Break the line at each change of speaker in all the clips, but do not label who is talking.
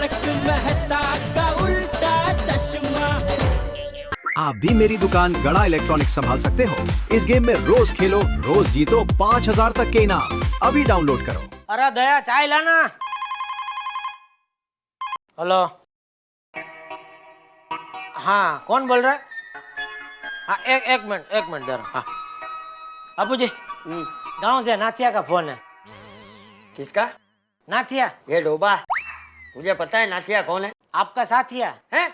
तारक मेहता का उल्टा चश्मा।
आप भी मेरी दुकान गड़ा इलेक्ट्रॉनिक्स संभाल सकते हो। इस गेम में रोज खेलो, रोज जीतो 5000 तक के इनाम। अभी डाउनलोड करो।
अरे दया चाय लाना। हेलो, हाँ कौन बोल रहा है? हाँ एक मिनट जरा। हाँ बापू जी, गाँव से नाथिया का फोन है।
किसका?
नाथिया।
ये डोबा, मुझे पता है नाथिया कौन है।
आपका साथिया
हैं?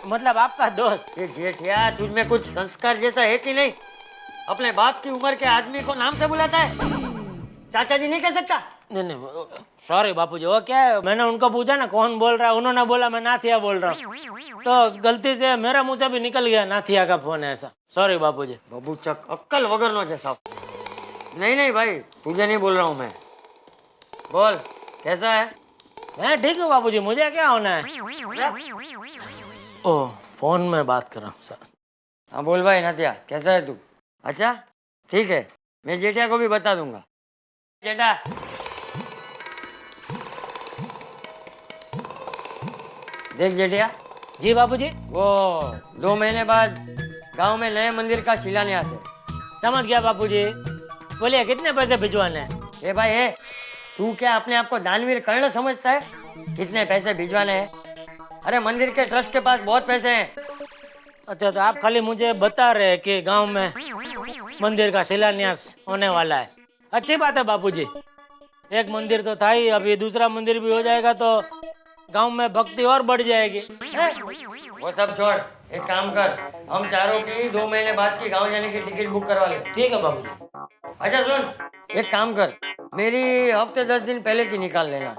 मतलब आपका दोस्त।
ये जेठिया, तुझ में कुछ संस्कार जैसा है कि नहीं? अपने बाप की उम्र के आदमी को नाम से बुलाता है? चाचा जी नहीं कह सकता?
नहीं सॉरी बापू जी, वो क्या है, मैंने उनको पूछा ना कौन बोल रहा है, उन्होंने बोला मैं नाथिया बोल रहा हूँ, तो गलती से मेरा मुंह से भी निकल गया नाथिया का फोन है ऐसा। सॉरी बापू जी।
बबूचक अक्कल वगरनो जैसा। नहीं भाई, तुझे नहीं बोल रहा हूँ मैं। बोल कैसा है?
मैं ठीक हूँ बापू जी, मुझे क्या होना है? ओह फोन में बात कर रहा हूँ सर।
हाँ बोल भाई नाथिया, कैसा है तू? अच्छा ठीक है, मैं जेठिया को भी बता दूंगा। जेठा देख जेठिया।
जी बापू जी।
वो 2 महीने बाद गांव में नए मंदिर का शिलान्यास है।
समझ गया बापू जी। बोलिए कितने पैसे भिजवाने हैं?
ए भाई है, तू क्या अपने आप को दानवीर कर्ण समझता है? कितने पैसे भिजवाने हैं? अरे मंदिर के ट्रस्ट के पास बहुत पैसे हैं।
अच्छा तो आप खाली मुझे बता रहे हैं कि गांव में मंदिर का शिलान्यास होने वाला है। अच्छी बात है बापू जी, एक मंदिर तो था ही, अभी दूसरा मंदिर भी हो जाएगा तो गांव में भक्ति और बढ़ जाएगी।
वो सब छोड़, एक काम कर, हम चारों की 2 महीने बाद की गांव जाने की टिकट बुक करवा ले।
ठीक है बाबू जी।
अच्छा सुन, एक काम कर, मेरी हफ्ते 10 दिन पहले की निकाल लेना।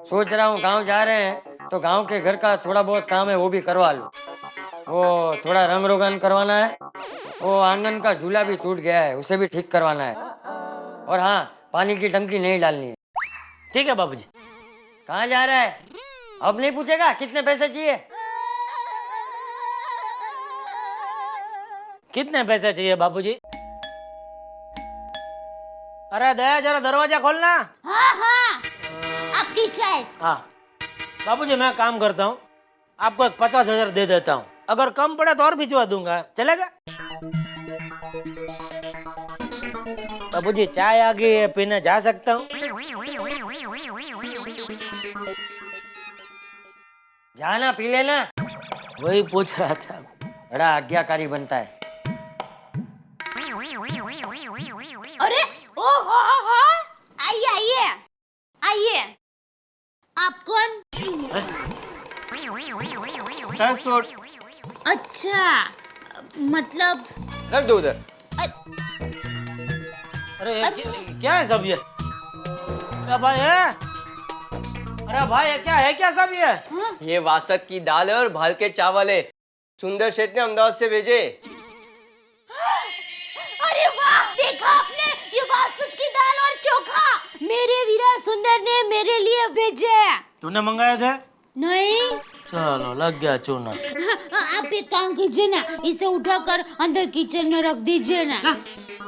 सोच रहा हूँ गांव जा रहे हैं तो गांव के घर का थोड़ा बहुत काम है वो भी करवा लूँ। वो थोड़ा रंग रोगन करवाना है, वो आंगन का झूला भी टूट गया है उसे भी ठीक करवाना है, और हाँ पानी की टंकी नहीं डालनी है।
ठीक है बाबू जी।
कहाँ जा रहा है? अब नहीं पूछेगा कितने पैसे चाहिए?
कितने पैसे चाहिए बाबू जी? अरे दया जरा दरवाजा खोलना।
हाँ आपकी चाय।
हाँ बाबू जी, मैं काम करता हूँ, आपको एक 50,000 दे देता हूँ, अगर कम पड़े तो और भिजवा दूंगा, चलेगा? बाबू जी चाय आ गई है, पीने जा सकता हूँ?
जाना पी लेना।
वही पूछ रहा था।
बड़ा आज्ञाकारी बनता है।
अरे ओ हो आइए। आप कौन?
ट्रांसपोर्ट।
अच्छा मतलब
रख दो उधर।
अरे क्या है सब ये? क्या भाई है? अरे भाई ये क्या है, क्या सब ये?
ये वासत की दाल है और भाल के चावल है, सुंदर शेठ ने अहमदाबाद से भेजे।
अरे वाह, देखा आपने, ये वासुद की दाल और चोखा मेरे वीरा सुंदर ने मेरे लिए भेजे।
तूने मंगाए थे?
नहीं।
चलो लग गया चूना।
आप एक काम कीजिए ना, इसे उठाकर अंदर किचन में रख दीजिए ना।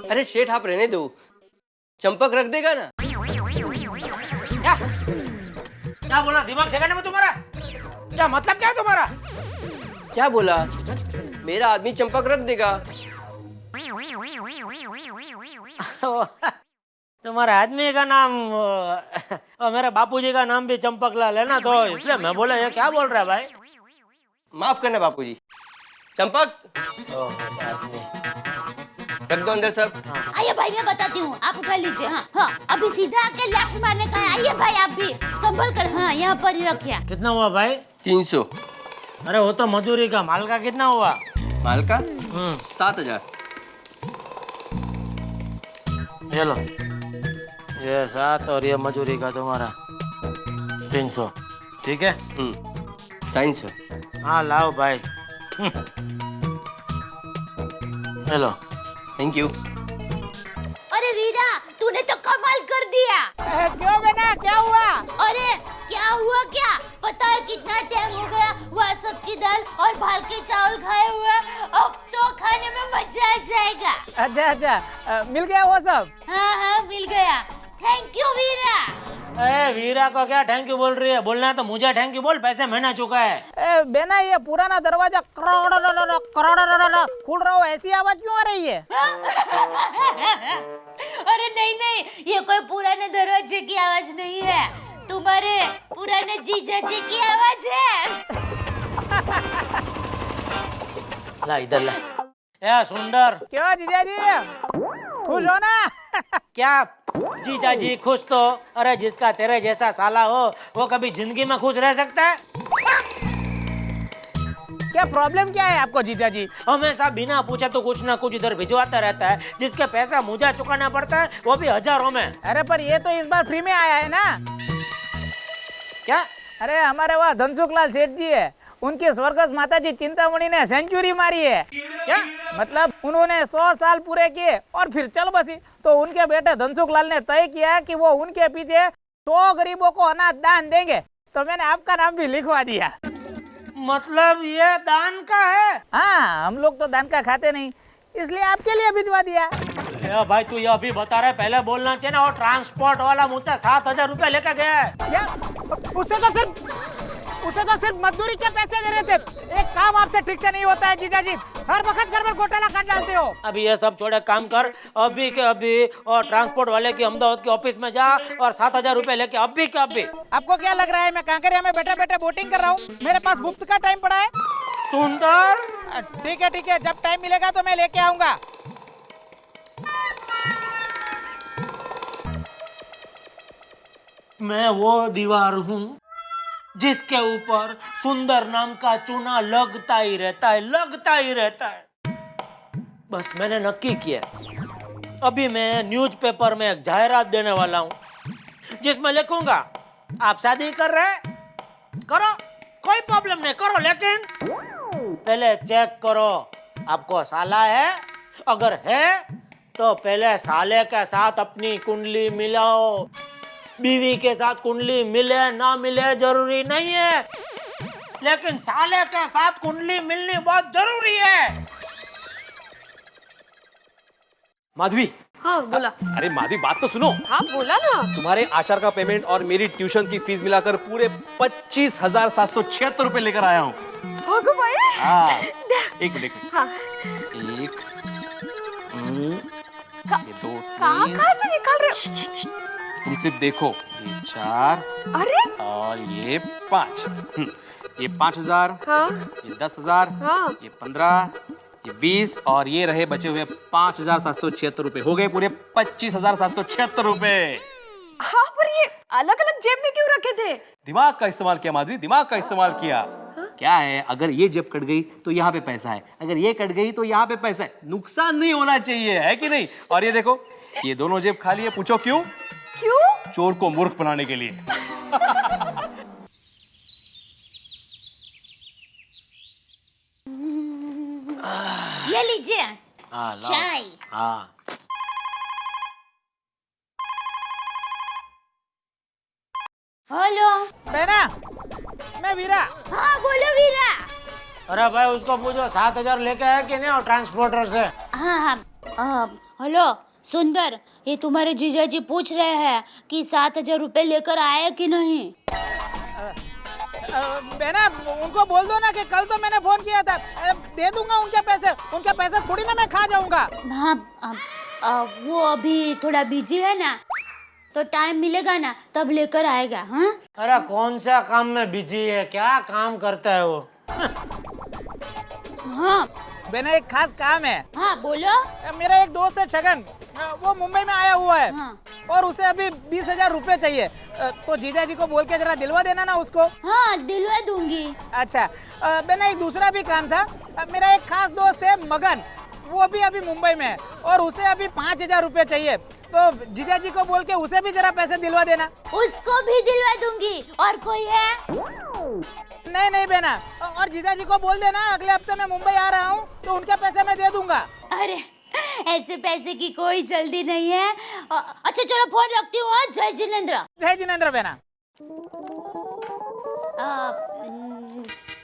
अरे शेठ आप रहने दो, चंपक रख देगा ना।
क्या बोला, दिमाग ठिकाने में तुम्हारा? क्या मतलब क्या है तुम्हारा?
क्या बोला? मेरा आदमी चंपक रख देगा।
तुम्हारे आदमी का नाम और मेरे बापूजी का नाम भी चंपकलाल है ना, तो इसलिए मैं बोला ये क्या बोल रहा है भाई?
माफ करना बापूजी। चंपक रख दो अंदर सब।
आइए भाई मैं बताती हूँ, आप उठा लीजिए। हाँ अभी सीधा आके लेफ्ट मारने का है। आइए भाई आप भी संभल कर, हाँ यहाँ पर ही रखिए।
कितना हुआ भाई?
300।
अरे वो तो मजदूरी का, माल का कितना हुआ?
माल का 7,000।
ये लो, ये 7 और ये मजदूरी का तुम्हारा 300, ठीक है?
साइंस है।
हाँ लाओ भाई। ये लो।
Thank you.
अरे वीरा तूने तो कमाल कर दिया।
क्यों बेटा, क्या हुआ?
अरे क्या हुआ क्या? पता है कितना टाइम हो गया वासत की दाल और भाल के चावल खाए हुए, अब तो खाने में मजा आ जाएगा।
अच्छा मिल गया वो सब?
हाँ मिल गया। थैंक यू वीरा।
ए वीरा को क्या थैंक यू बोल रही है? बोलना है तो मुझे थैंक यू बोल, पैसे मैंने चुका है।
ए बेना ये पुराना दरवाजा करोड़ खुल रहा हो, ऐसी आवाज क्यों आ रही है?
अरे नहीं नहीं, ये कोई पुराने दरवाजे की आवाज नहीं है, तुम्हारे पुराने जीजा जी की आवाज है।
ला इधर ला। ए सुंदर,
क्यों जीजा जी, खुश हो ना?
क्या जीजा जी खुश तो? अरे जिसका तेरे जैसा साला हो वो कभी जिंदगी में खुश रह सकता है?
क्या प्रॉब्लम क्या है आपको जीजा जी?
हमेशा बिना पूछे तो कुछ ना कुछ इधर भिजवाता रहता है, जिसके पैसा मुझे चुकाना पड़ता है, वो भी हजारों में।
अरे पर ये तो इस बार फ्री में आया है ना।
क्या?
अरे हमारे वहाँ धनसुख लाल सेठ जी है, उनकी स्वर्गस्थ माता जी चिंतामणि ने सेंचुरी मारी है।
क्या?
मतलब उन्होंने 100 साल पूरे किए और फिर चल बसी, तो उनके बेटे धनसुख लाल ने तय किया कि वो उनके पीछे 100 गरीबों को अनाज दान देंगे, तो मैंने आपका नाम भी लिखवा दिया।
मतलब ये दान का है?
हाँ, हम लोग तो दान का खाते नहीं, इसलिए आपके लिए भिजवा दिया।
ए भाई तू ये अभी बता रहा है, पहले बोलना चाहिए ना। और ट्रांसपोर्ट वाला मुझे 7,000 रुपए लेकर गया है।
क्या? उसे तो सिर्फ मजदूरी के पैसे दे रहे थे। एक काम आपसे ठीक से नहीं होता है जीजा जी, हर वक्त घर में घोटाला कर डालते हो।
अभी ये सब छोड़े, काम कर अभी के अभी और ट्रांसपोर्ट वाले की अहमदाबाद के ऑफिस में जा और 7,000 रुपए लेके अभी के अभी।
आपको क्या लग रहा है मैं कांकरिया में बैठे बैठे बोटिंग कर रहा हूँ? मेरे पास मुफ्त का टाइम पड़ा है।
सुंदर,
ठीक है, जब टाइम मिलेगा तो मैं लेके आऊंगा।
मैं वो दीवार हूँ जिसके ऊपर सुंदर नाम का चूना लगता ही रहता है। बस मैंने नक्की किया, अभी मैं न्यूज़पेपर में एक जाहिरात देने वाला हूँ, जिसमें लिखूंगा आप शादी कर रहे हैं, करो, कोई प्रॉब्लम नहीं, करो, लेकिन पहले चेक करो आपको साला है। अगर है तो पहले साले के साथ अपनी कुंडली मिलाओ। बीवी के साथ कुंडली मिले ना मिले जरूरी नहीं है, लेकिन साले के साथ कुंडली मिलनी बहुत जरूरी है।
माधवी।
हाँ बोला।
अरे माधवी बात तो सुनो।
हाँ बोला ना।
तुम्हारे आचार का पेमेंट और मेरी ट्यूशन की फीस मिलाकर पूरे 25,776 रुपए लेकर आया हूँ। हाँ एक मिनट।
हाँ।
एक ये दो,
कहाँ से निकाल रहे हो?
तुम सिर्फ देखो, ये 4
अरे
और ये 5। ये 5,000,
हाँ
ये 10,000,
हाँ
ये 15, ये 20 और ये रहे बचे हुए 5,776 रुपए। हो गए पूरे 25,776 रुपए।
हाँ पर ये अलग अलग जेब में क्यों रखे थे?
दिमाग का इस्तेमाल किया माधवी, दिमाग का इस्तेमाल किया। क्या है, अगर ये जेब कट गई तो यहाँ पे पैसा है, अगर ये कट गई तो यहाँ पे पैसा है, नुकसान नहीं होना चाहिए, है कि नहीं? और ये देखो, ये दोनों जेब खाली है, पूछो क्यों?
क्यों?
चोर को मूर्ख बनाने के लिए।
ये लीजिए
हाँ, लाओ।
चाय।
हाँ
हेलो
बेना, मैं वीरा।
हाँ बोलो वीरा।
अरे भाई उसको पूछो 7,000 लेके आया कि नहीं और ट्रांसपोर्टर से।
हाँ हेलो सुंदर, ये तुम्हारे जीजा जी पूछ रहे हैं कि 7,000 रुपए लेकर आए कि नहीं।
बेना उनको बोल दो ना कि कल तो मैंने फोन किया था, दे दूंगा उनके पैसे थोड़ी ना मैं खा जाऊंगा।
हाँ वो अभी थोड़ा बिजी है ना, तो टाइम मिलेगा ना तब लेकर आएगा। हाँ
अरे कौन सा काम में बिजी है, क्या काम करता है वो?
हाँ
बेना एक खास काम है।
हाँ बोलो।
मेरा एक दोस्त है छगन, वो मुंबई में आया हुआ है।
हाँ।
और उसे अभी 20,000 रुपए चाहिए, तो जीजा जी को बोल के जरा दिलवा देना ना उसको।
हाँ दिलवा दूंगी।
अच्छा बेना एक दूसरा भी काम था, मेरा एक खास दोस्त है मगन, वो भी अभी मुंबई में है और उसे अभी 5,000 रुपए चाहिए, तो जीजा जी को बोल के उसे भी जरा पैसे दिलवा देना।
उसको भी दिलवा दूंगी। और कोई है?
नहीं बेना, और जीजा जी को बोल देना अगले हफ्ते मैं मुंबई आ रहा हूँ तो उनके पैसे मैं दे दूंगा।
अरे ऐसे पैसे की कोई जल्दी नहीं है। अच्छा चलो फोन रखती हूँ। जय जिनेंद्र।
जय जिनेंद्र बेना।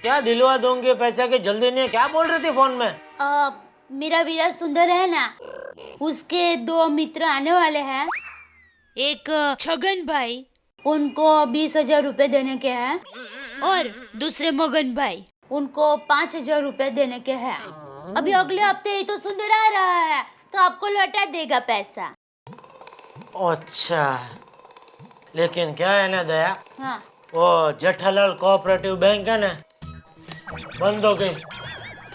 क्या दिलवा दूंगी, पैसे की जल्दी नहीं है, क्या बोल रही थी फोन में?
मेरा वीरा सुंदर है ना, उसके 2 मित्र आने वाले हैं, एक छगन भाई उनको 20,000 रुपए देने के हैं और दूसरे मगन भाई उनको 5,000 रुपए देने के हैं। अभी अगले हफ्ते ही तो सुंदर आ रहा है तो आपको लौटा देगा पैसा।
अच्छा, लेकिन क्या है ना दया,
हाँ
वो जेठालाल कोऑपरेटिव बैंक है ना, बंद हो गई,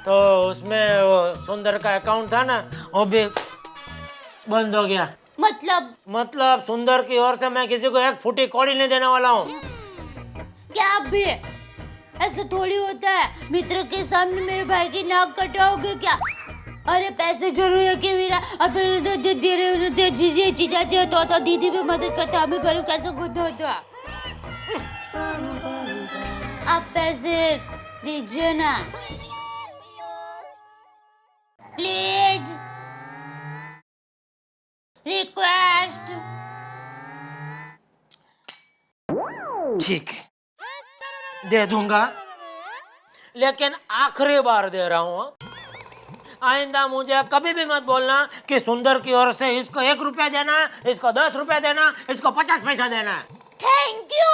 तो उसमें वो सुंदर का अकाउंट था ना, वो भी बंद हो गया।
मतलब
सुंदर की ओर से मैं किसी को एक फूटी कौड़ी नहीं देने वाला हूँ।
क्या आप भी ऐसा थोड़ी होता है, मित्र के सामने मेरे भाई की नाक कटाओगे क्या? अरे पैसे जरूर है कि वीरा, अब जीजा तो दीदी भी मदद करता, हमें गरीब कैसे खुद होता। आप पैसे दीजिए ना प्लीज, रिक्वेस्ट।
ठीक, दे दूंगा, लेकिन आखिरी बार दे रहा हूँ। आइंदा मुझे कभी भी मत बोलना कि सुंदर की ओर से इसको 1 रुपया देना, इसको 10 रुपया देना, इसको 50 पैसा देना।
Thank you.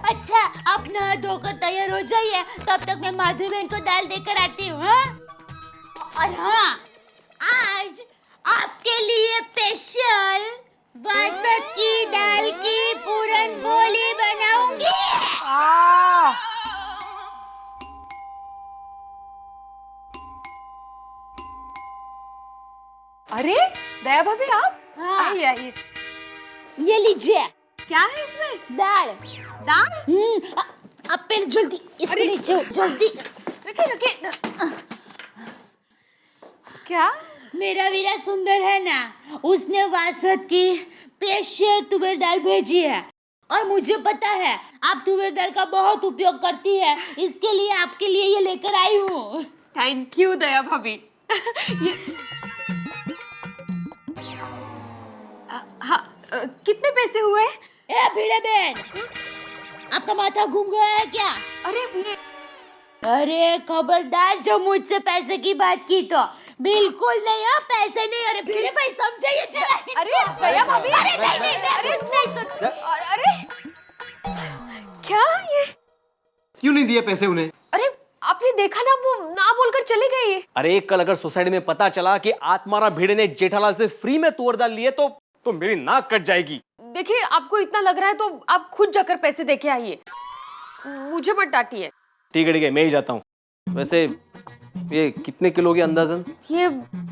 अच्छा, आप नहा धोकर तैयार हो जाइए, तब तक मैं माधवी बहन को दाल देकर आती हूँ। हाँ? और हाँ, आज आपके लिए स्पेशल बासत की दाल की पूरन बोली बनाऊंगी।
अरे दया भाभी आप?
हाँ।
आइए आइए।
ये लीजिए।
क्या है इसमें?
दाल।
दाल?
आप पहले जल्दी इसमें नीचे जल्दी।
रखिए रखिए। क्या?
मेरा वीरा सुंदर है ना, उसने वासत की स्पेशल तुवेर दाल भेजी है और मुझे पता है आप तुवेर दाल का बहुत उपयोग करती है, इसके लिए आपके लिए ये लेकर आई हूँ।
थैंक यू दया भाभी। हाँ, कितने पैसे हुए?
ए भिड़े बहन, आपका माथा घूम गया है क्या? अरे खबरदार, जो मुझसे पैसे की बात की तो बिल्कुल नहीं। हाँ, पैसे नहीं। अरे भिड़े भाई समझाइए जरा।
अरे दया भाभी,
अरे नहीं,
अरे क्या ये?
क्यों नहीं दिए पैसे उन्हें?
अरे आपने देखा ना, वो ना बोलकर चले गए।
अरे कल अगर सोसाइटी में पता चला कि आत्मारा भिड़े ने जेठालाल से फ्री में तुअर दाल लिए तो मेरी नाक कट जाएगी।
देखिए, आपको इतना लग रहा है तो आप खुद जाकर पैसे देके आइए, मुझे मत डांटिए।
ठीक है मैं ही जाता हूँ। वैसे ये कितने किलो के अंदाजन?
ये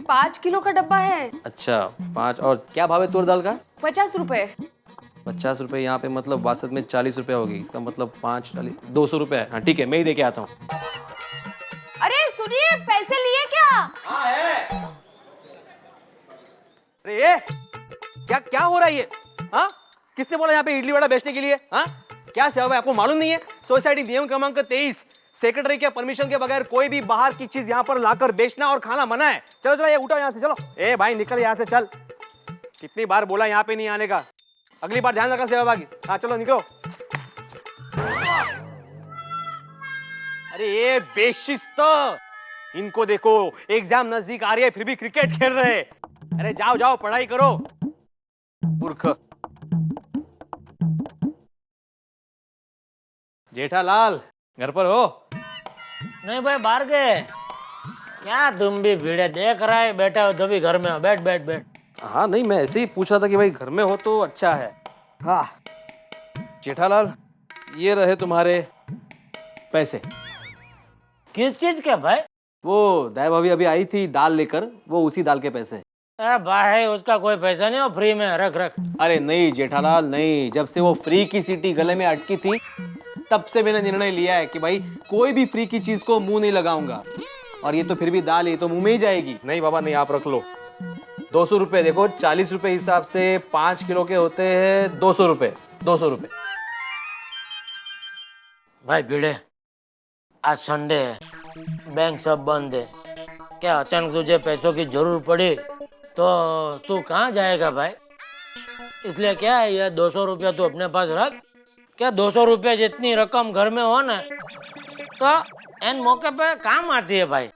5 किलो का डब्बा है।
अच्छा 5। और क्या भाव है तुअर दाल का?
50 रुपए।
50 रुपए यहाँ पे, मतलब वासत में 40 रुपए होगी, इसका मतलब 5 40 200 रुपए है। हाँ ठीक है, मैं ही देके आता हूँ।
अरे सुनिए, पैसे लिए क्या?
हाँ है। अरे ये क्या हो रहा है ये? हाँ, किसने बोला यहाँ पे इडली वड़ा बेचने के लिए? हाँ, क्या सेवा है, आपको मालूम नहीं है? सोसाइटी नियम क्रमांक 23, सेक्रेटरी के परमिशन के बगैर कोई भी बाहर की चीज यहाँ पर लाकर बेचना और खाना मना है। चलो ये उठो यहाँ से, चलो। ए भाई निकल यहाँ से, चल। कितनी बार बोला यहाँ पे नहीं आने का, अगली बार ध्यान रखा सेवा बागी। हाँ चलो निकलो। अरे ये बेशिस्त, इनको देखो, एग्जाम नजदीक आ रही है फिर भी क्रिकेट खेल रहे। अरे जाओ पढ़ाई करो, मूर्ख। जेठालाल घर पर हो?
नहीं भाई, बाहर गए। क्या तुम भी भिड़े देख रहा है, बैठा हो तो भी घर में हो, बैठ।
हाँ नहीं, मैं ऐसे ही पूछ रहा था कि भाई घर में हो तो अच्छा है। हाँ जेठालाल, ये रहे तुम्हारे पैसे।
किस चीज के भाई?
वो दया भाभी अभी आई थी दाल लेकर, वो उसी दाल के पैसे।
भाई उसका कोई पैसा नहीं, वो फ्री में रख।
अरे नहीं जेठालाल नहीं, जब से वो फ्री की सीटी गले में अटकी थी तब से मैंने निर्णय लिया है कि भाई कोई भी फ्री की चीज को मुंह नहीं लगाऊंगा। और ये तो फिर भी दाल, ये तो मुंह में ही जाएगी। नहीं बाबा नहीं, आप रख लो। 200 रुपए देखो, 40 रुपए हिसाब से 5 किलो के होते हैं 200 रुपए। 200 रुपए।
भाई भिड़े, आज संडे है, बैंक सब बंद है। क्या अचानक तुझे पैसों की जरूर पड़ी तो तू कहाँ जाएगा भाई? इसलिए क्या है, ये 200 रुपया तू अपने पास रख। क्या 200 रुपया जितनी रकम घर में हो ना, तो इन मौके पे काम आती है भाई।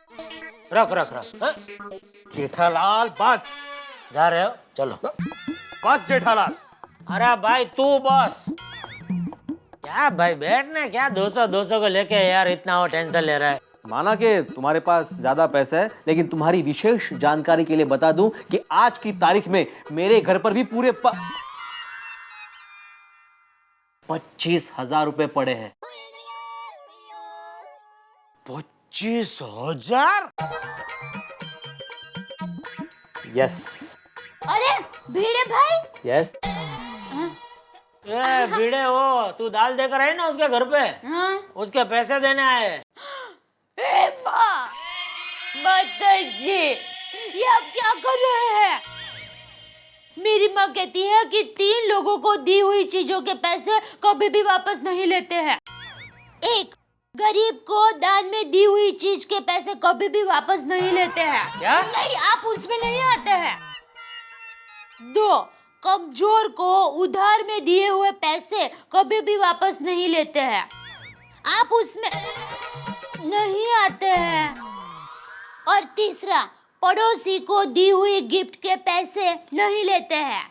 रख। हाँ?
जेठालाल बस।
जा रहे हो? चलो।
बस जेठालाल,
अरे भाई तू बॉस। क्या भाई बैठ ना, क्या 200 को लेके यार इतना वो टेंशन ले रहा है।
माना कि तुम्हारे पास ज्यादा पैसा है, लेकिन तुम्हारी विशेष जानकारी के लिए बता दूं कि आज की तारीख में मेरे घर पर भी पूरे 25,000 रुपए पड़े हैं।
25,000?
यस
अरे भिड़े भाई,
यस।
ए भिड़े हो, तू दाल देकर आई ना उसके घर पे,
हाँ?
उसके पैसे देने आए।
ए माँ, माताजी, ये आप क्या कर रहे हैं? मेरी माँ कहती है कि 3 लोगों को दी हुई चीजों के पैसे कभी भी वापस नहीं लेते हैं। 1, गरीब को दान में दी हुई चीज के पैसे कभी भी वापस नहीं लेते हैं।
क्या?
नहीं, आप उसमें नहीं आते हैं। 2, कमजोर को उधार में दिए हुए पैसे कभी भी वापस नहीं लेते हैं। आप उसमें नहीं आते हैं। और तीसरा, पड़ोसी को दी हुई गिफ्ट के पैसे नहीं लेते हैं।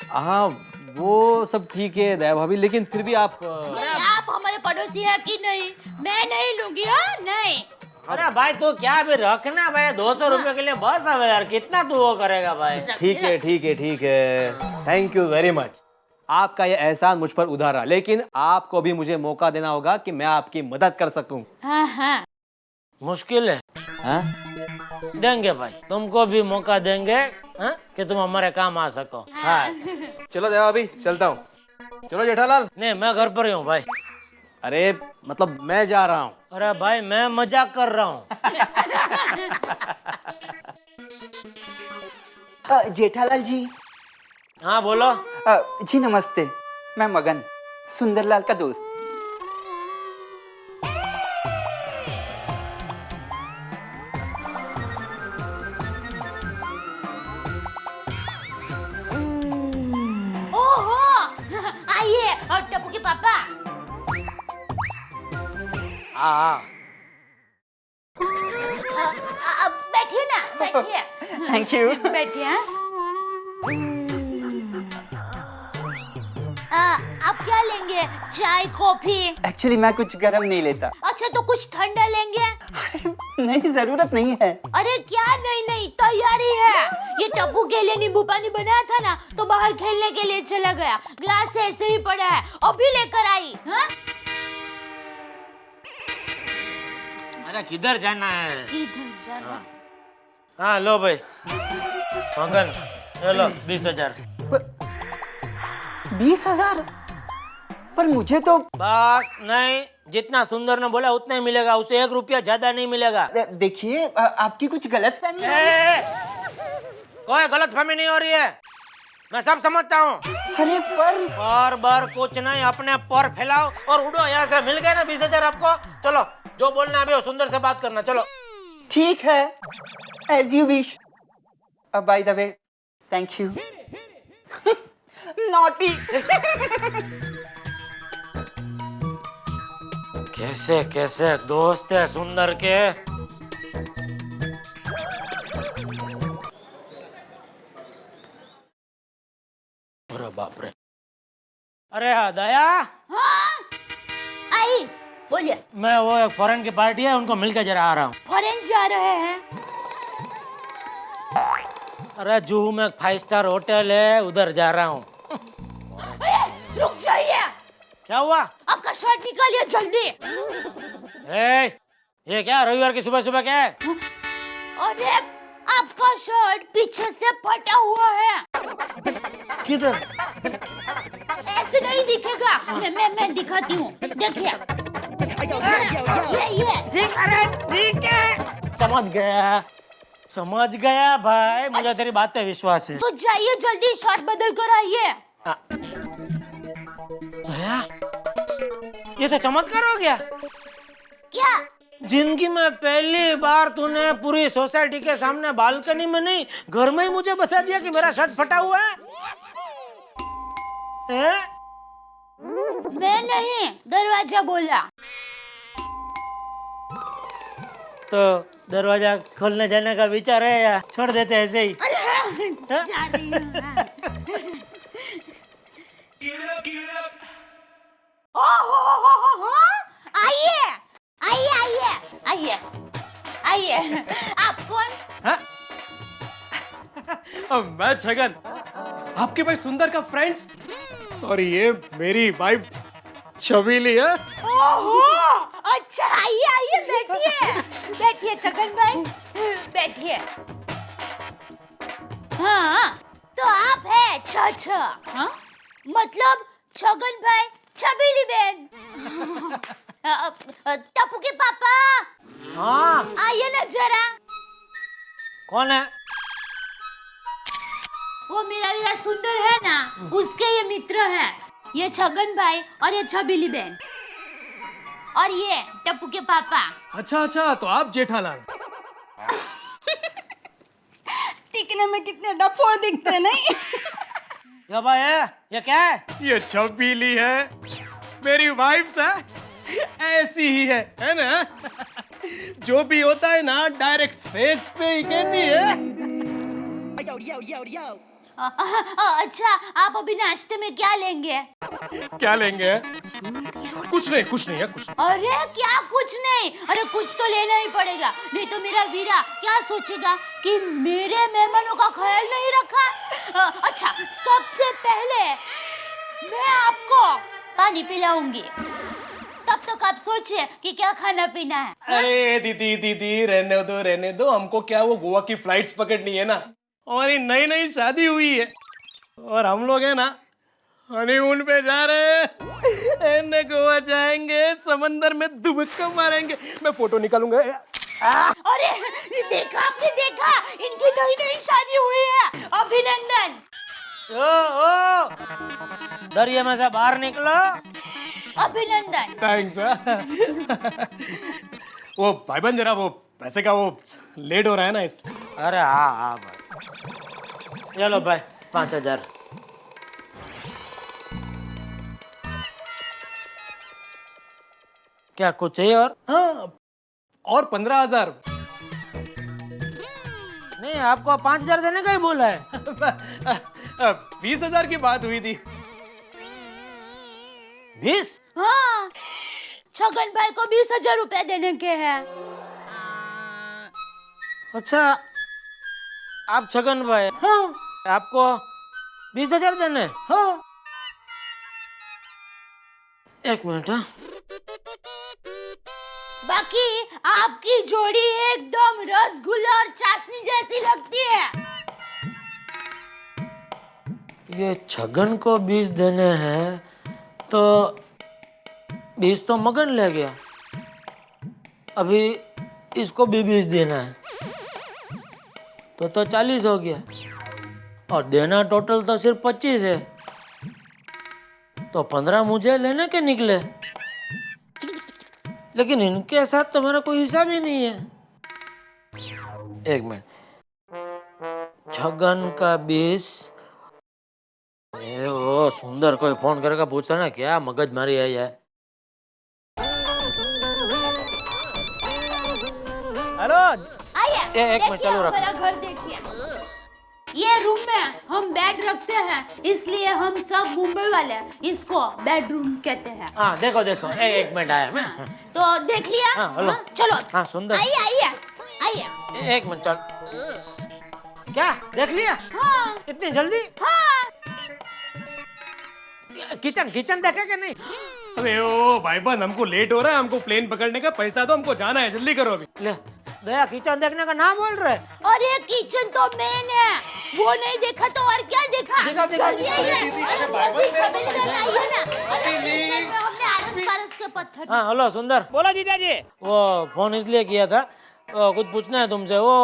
हाँ वो सब ठीक है दया भाभी, लेकिन फिर भी आप
नहीं, आप हमारे पड़ोसी हैं कि नहीं? मैं नहीं लूंगी। हाँ नहीं।
अरे भाई तू क्या भी रखना भाई, 200 रुपए के लिए बस अब यार, कितना तू वो करेगा भाई।
ठीक है ठीक है ठीक है, थैंक यू वेरी मच। आपका ये एहसान मुझ पर उधार रहा, लेकिन आपको भी मुझे मौका देना होगा कि मैं आपकी मदद कर सकूं।
हाँ हाँ।
मुश्किल है।
हाँ?
देंगे भाई, तुमको भी मौका देंगे, हाँ? कि तुम हमारे काम आ सको। हाँ।
चलो दया भाभी चलता हूँ। चलो जेठालाल।
नहीं मैं घर पर ही हूँ भाई।
अरे मतलब मैं जा रहा हूँ।
अरे भाई मैं मजाक कर रहा हूँ।
जेठालाल जी।
हाँ बोलो।
जी नमस्ते, मैं मगन, सुंदरलाल का दोस्त।
ओहो, आइए। और टप्पू के पापा।
हाँ
बैठिए ना, बैठिए।
Thank you.
बैठिए। आप क्या लेंगे? चाय, कॉफी?
एक्चुअली मैं कुछ गरम नहीं लेता।
अच्छा तो कुछ ठंडा लेंगे?
अरे नहीं, जरूरत नहीं है।
अरे क्या नहीं नहीं, तैयारी है। ये टप्पू के लिए नींबू पानी बनाया था ना, तो बाहर खेलने के लिए चला गया, ग्लास ऐसे ही पड़ा है, अभी लेकर आई। हाँ?
अरे किधर जाना है?
इधर जाना।
हाँ लो भाई मगन, ये लो 20,000।
20,000? पर मुझे तो
बस नहीं, जितना सुंदर ने बोला उतना ही मिलेगा, उसे 1 रुपया ज्यादा नहीं मिलेगा।
देखिए, आपकी कुछ गलतफहमी है।
कोई गलतफहमी नहीं हो रही है, मैं सब समझता हूँ।
अरे पर
बार बार कुछ नहीं, अपने पर फैलाओ और उड़ो यहाँ से। मिल गए ना 20,000 आपको? चलो जो बोलना है अभी वो सुंदर से बात करना। चलो
ठीक है, as you wish. By the way, thank you. Naughty.
कैसे कैसे दोस्त है सुंदर के। अरे बाप रे। अरे हाँ दया।
हाँ? आई, बोलिए।
मैं वो एक फॉरेन की पार्टी है, उनको मिलकर जरा आ रहा हूँ।
फॉरेन जा रहे हैं?
अरे जुहू में 5 स्टार होटल है, उधर जा रहा हूँ।
रुक जाइए।
क्या हुआ?
आपका शर्ट निकालिए जल्दी।
ये क्या रविवार की सुबह सुबह क्या है?
अरे आपका शर्ट पीछे से फटा हुआ है।
किधर?
ऐसे नहीं दिखेगा। मैं दिखाती हूँ, देखिए। ये।
अरे ठीक है, समझ गया भाई, मुझे तेरी बात पे विश्वास है।
तो जाइए जल्दी, शर्ट बदल कर आइए।
दया, ये तो चमत्कार हो गया।
क्या?
जिंदगी में पहली बार तूने पूरी सोसाइटी के सामने, बालकनी में नहीं, घर में ही मुझे बता दिया कि मेरा शर्ट फटा हुआ है।
मैं नहीं, दरवाजा बोला।
तो दरवाजा खोलने जाने का विचार है या छोड़ देते ऐसे ही?
जा रही हूँ। हो आइए आइए आइए आइए आइए। आप कौन?
मैं छगन, आपके भाई सुंदर का फ्रेंड्स, और ये मेरी वाइफ छबीली है।
ओहो अच्छा, आइए आइए बैठिए बैठिए छगन भाई बैठिए। हाँ तो आप है छ हाँ मतलब छगन भाई छबीली बहन। टप्पू के पापा
हाँ
आइए ना जरा।
कौन है?
वो मेरा सुंदर है ना, उसके ये मित्र हैं, ये छगन भाई और ये छबीली बहन और ये टप्पू के पापा।
अच्छा अच्छा, तो आप जेठालाल।
दिखने में कितने डफोड़ दिखते नहीं।
ये भाई है, ये क्या है?
ये छबीली है, मेरी वाइफ है, ऐसी ही है ना? जो भी होता है ना डायरेक्ट फेस पे ही कहती है।
अच्छा आप अभी नाश्ते में क्या लेंगे?
क्या लेंगे? कुछ नहीं है, कुछ नहीं।
अरे क्या कुछ नहीं? अरे कुछ तो लेना ही पड़ेगा, नहीं तो मेरा वीरा क्या सोचेगा कि मेरे मेहमानों का ख्याल नहीं रखा। अच्छा सबसे पहले मैं आपको पानी पिलाऊंगी, तब तक आप सोचिए कि क्या खाना पीना है।
अरे दीदी रहने दो, हमको क्या वो गोवा की फ्लाइट्स पकड़नी है ना, हमारी नई नई शादी हुई है और हम लोग है ना हनीमून पे जा रहे हैं, गोवा जाएंगे, समंदर में दुबक्का मारेंगे। मैं फोटो निकालूंगा।
अरे देखा आपने, देखा इनकी नई नई शादी हुई है, अभिनंदन।
ओ दरिया में से बाहर निकलो।
अभिनंदन।
थैंक्स। वो भाईबंद जरा वो पैसे का वो लेट हो रहा है ना इसलिए।
अरे हाँ भाई, चलो भाई 5000। क्या कुछ चाहिए और?
हाँ और 15,000।
नहीं आपको 5000 देने का ही बोला है।
20,000 की बात हुई थी।
20?
हाँ छगन भाई को 20,000 रुपए देने के हैं।
अच्छा आप छगन भाई?
हाँ
आपको 20,000 देने?
हाँ।
एक मिनट। हाँ
बाकी आपकी जोड़ी एकदम रसगुल्ला और चाशनी जैसी लगती है।
ये छगन को 20 देने हैं तो 20 तो मगन ले गया, अभी इसको भी 20 देना है तो 40 हो गया, और देना टोटल तो सिर्फ 25 है, तो 15 मुझे लेने के निकले, लेकिन इनके साथ तो मेरा कोई हिसाब ही नहीं है। एक मिनट, छगन का 20। ओ सुंदर कोई फोन करके पूछता ना क्या मगज मारी है ये।
हेलो
आइए
एक मिनट,
देखिए
चलो रखो।
हमारा घर देखिए। ये रूम में हम बेड रखते हैं, इसलिए हम सब मुंबई वाले इसको बेडरूम कहते हैं।
हाँ देखो देखो, एक मिनट आया मैं।
तो देख लिया?
हाँ, हेलो।
चलो
हाँ सुंदर,
आइए आइए आइए।
एक मिनट चल। क्या देख लिया?
हाँ
इतनी जल्दी?
हाँ
किचन देखे कि नहीं?
अरे ओ भाईबंद, हमको लेट हो रहा है, हमको प्लेन पकड़ने का पैसा दो, हमको जाना है, जल्दी करो अभी।
ले दया, किचन देखने का नाम बोल रहे।
और ये किचन तो मेन है, वो नहीं देखा तो और क्या देखा? जल्दी आइए, अरे जल्दी छबीली बहन आइए ना। अरे किचन में हमने आरस पारस के पत्थर।
हाँ हेलो सुंदर,
बोलो जीजा जी।
वो फोन इसलिए किया था, कुछ पूछना है तुमसे। वो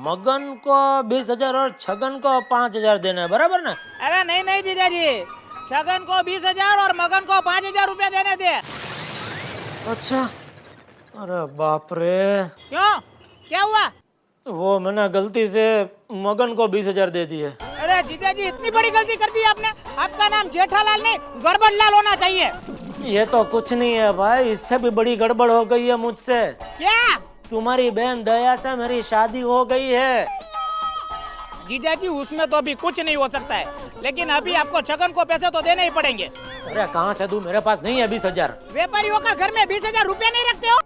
मगन को 20,000 और छगन को 5,000 देना है, बराबर ना?
अरे नहीं जीजा जी, छगन को 20,000 और मगन को 5,000 रुपया देने थे।
अच्छा, अरे बाप रे,
क्यों, क्या हुआ?
वो मैंने गलती से मगन को 20,000 दे दिए।
अरे जीजा जी, इतनी बड़ी गलती कर दी आपने। आपका नाम जेठालाल नहीं गड़बड़लाल होना चाहिए।
ये तो कुछ नहीं है भाई, इससे भी बड़ी गड़बड़ हो गई है मुझसे।
क्या?
तुम्हारी बहन दया से मेरी शादी हो गई है।
जीजा जी उसमें तो अभी कुछ नहीं हो सकता है, लेकिन अभी आपको छगन को पैसे तो देने ही पड़ेंगे।
अरे कहाँ से दूं, मेरे पास नहीं है 20,000।
व्यापारी होकर घर में 20,000 रुपया नहीं रखते हो?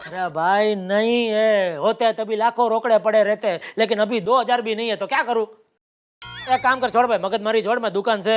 अरे भाई नहीं है, होते हैं तभी लाखों रोकड़े पड़े रहते हैं, लेकिन अभी 2,000 भी नहीं है तो क्या करूं? एक काम कर, छोड़ भाई, मगजमारी छोड़, मैं दुकान से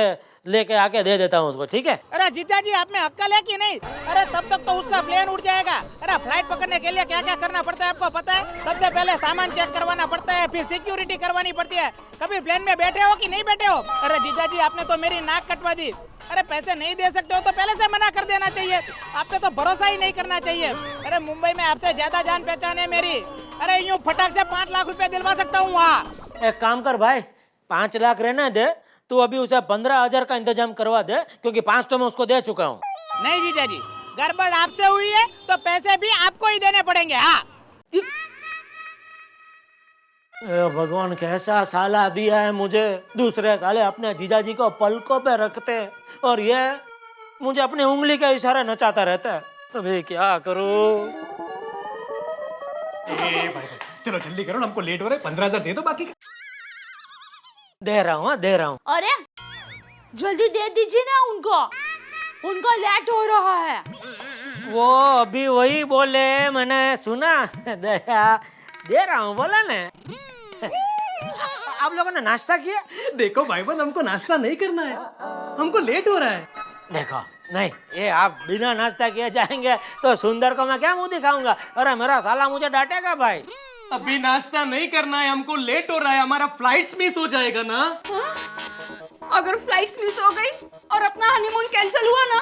लेके आके दे देता हूँ उसको, ठीक है?
अरे जीजा जी, आप में अक्ल है कि नहीं? अरे तब तक तो उसका प्लेन उड़ जाएगा। अरे फ्लाइट पकड़ने के लिए क्या क्या करना पड़ता है आपको पता है? सबसे पहले सामान चेक करवाना पड़ता है, फिर सिक्योरिटी करवानी पड़ती है। कभी प्लेन में बैठे हो कि नहीं बैठे हो? अरे जीजा जी, आपने तो मेरी नाक कटवा दी। अरे पैसे नहीं दे सकते हो तो पहले से मना कर देना चाहिए। आप पे तो भरोसा ही नहीं करना चाहिए। अरे मुंबई में आपसे ज्यादा जान पहचान है मेरी। अरे यूं फटाक से 5 लाख रुपए दिलवा सकता हूँ वहाँ।
एक काम कर भाई, 5 लाख रहने दे, तू अभी उसे 15,000 का इंतजाम करवा दे, क्योंकि 5 तो मैं उसको दे चुका हूँ।
नहीं जीजा जी, गड़बड़ आपसे हुई है तो पैसे भी आपको ही देने पड़ेंगे। हाँ,
भगवान कैसा साला दिया है मुझे। दूसरे साले अपने जीजा जी को पलकों पे रखते हैं और ये मुझे अपनी उंगली के इशारे नचाता रहता है। अभी क्या करूं?
भाई चलो जल्दी करो, हमको लेट हो रहा है। 15,000 दे दो, बाकी
दे रहा हूँ, दे रहा हूँ।
अरे जल्दी दे दीजिए ना उनको, उनका लेट हो रहा है।
वो अभी वही बोले, मैंने सुना। दया दे रहा हूँ बोला ना। आप लोगों ने नाश्ता किया?
देखो भाईबंद, हमको नाश्ता नहीं करना है, हमको लेट हो रहा है।
देखो नहीं, ये आप बिना नाश्ता किए जाएंगे तो सुंदर को मैं क्या मुंह दिखाऊंगा? अरे मेरा साला मुझे डांटेगा भाई।
अभी नाश्ता नहीं करना है, हमको लेट हो रहा है, हमारा फ्लाइट्स मिस हो जाएगा ना।
अगर फ्लाइट्स मिस हो गई और अपना हनीमून कैंसिल हुआ ना,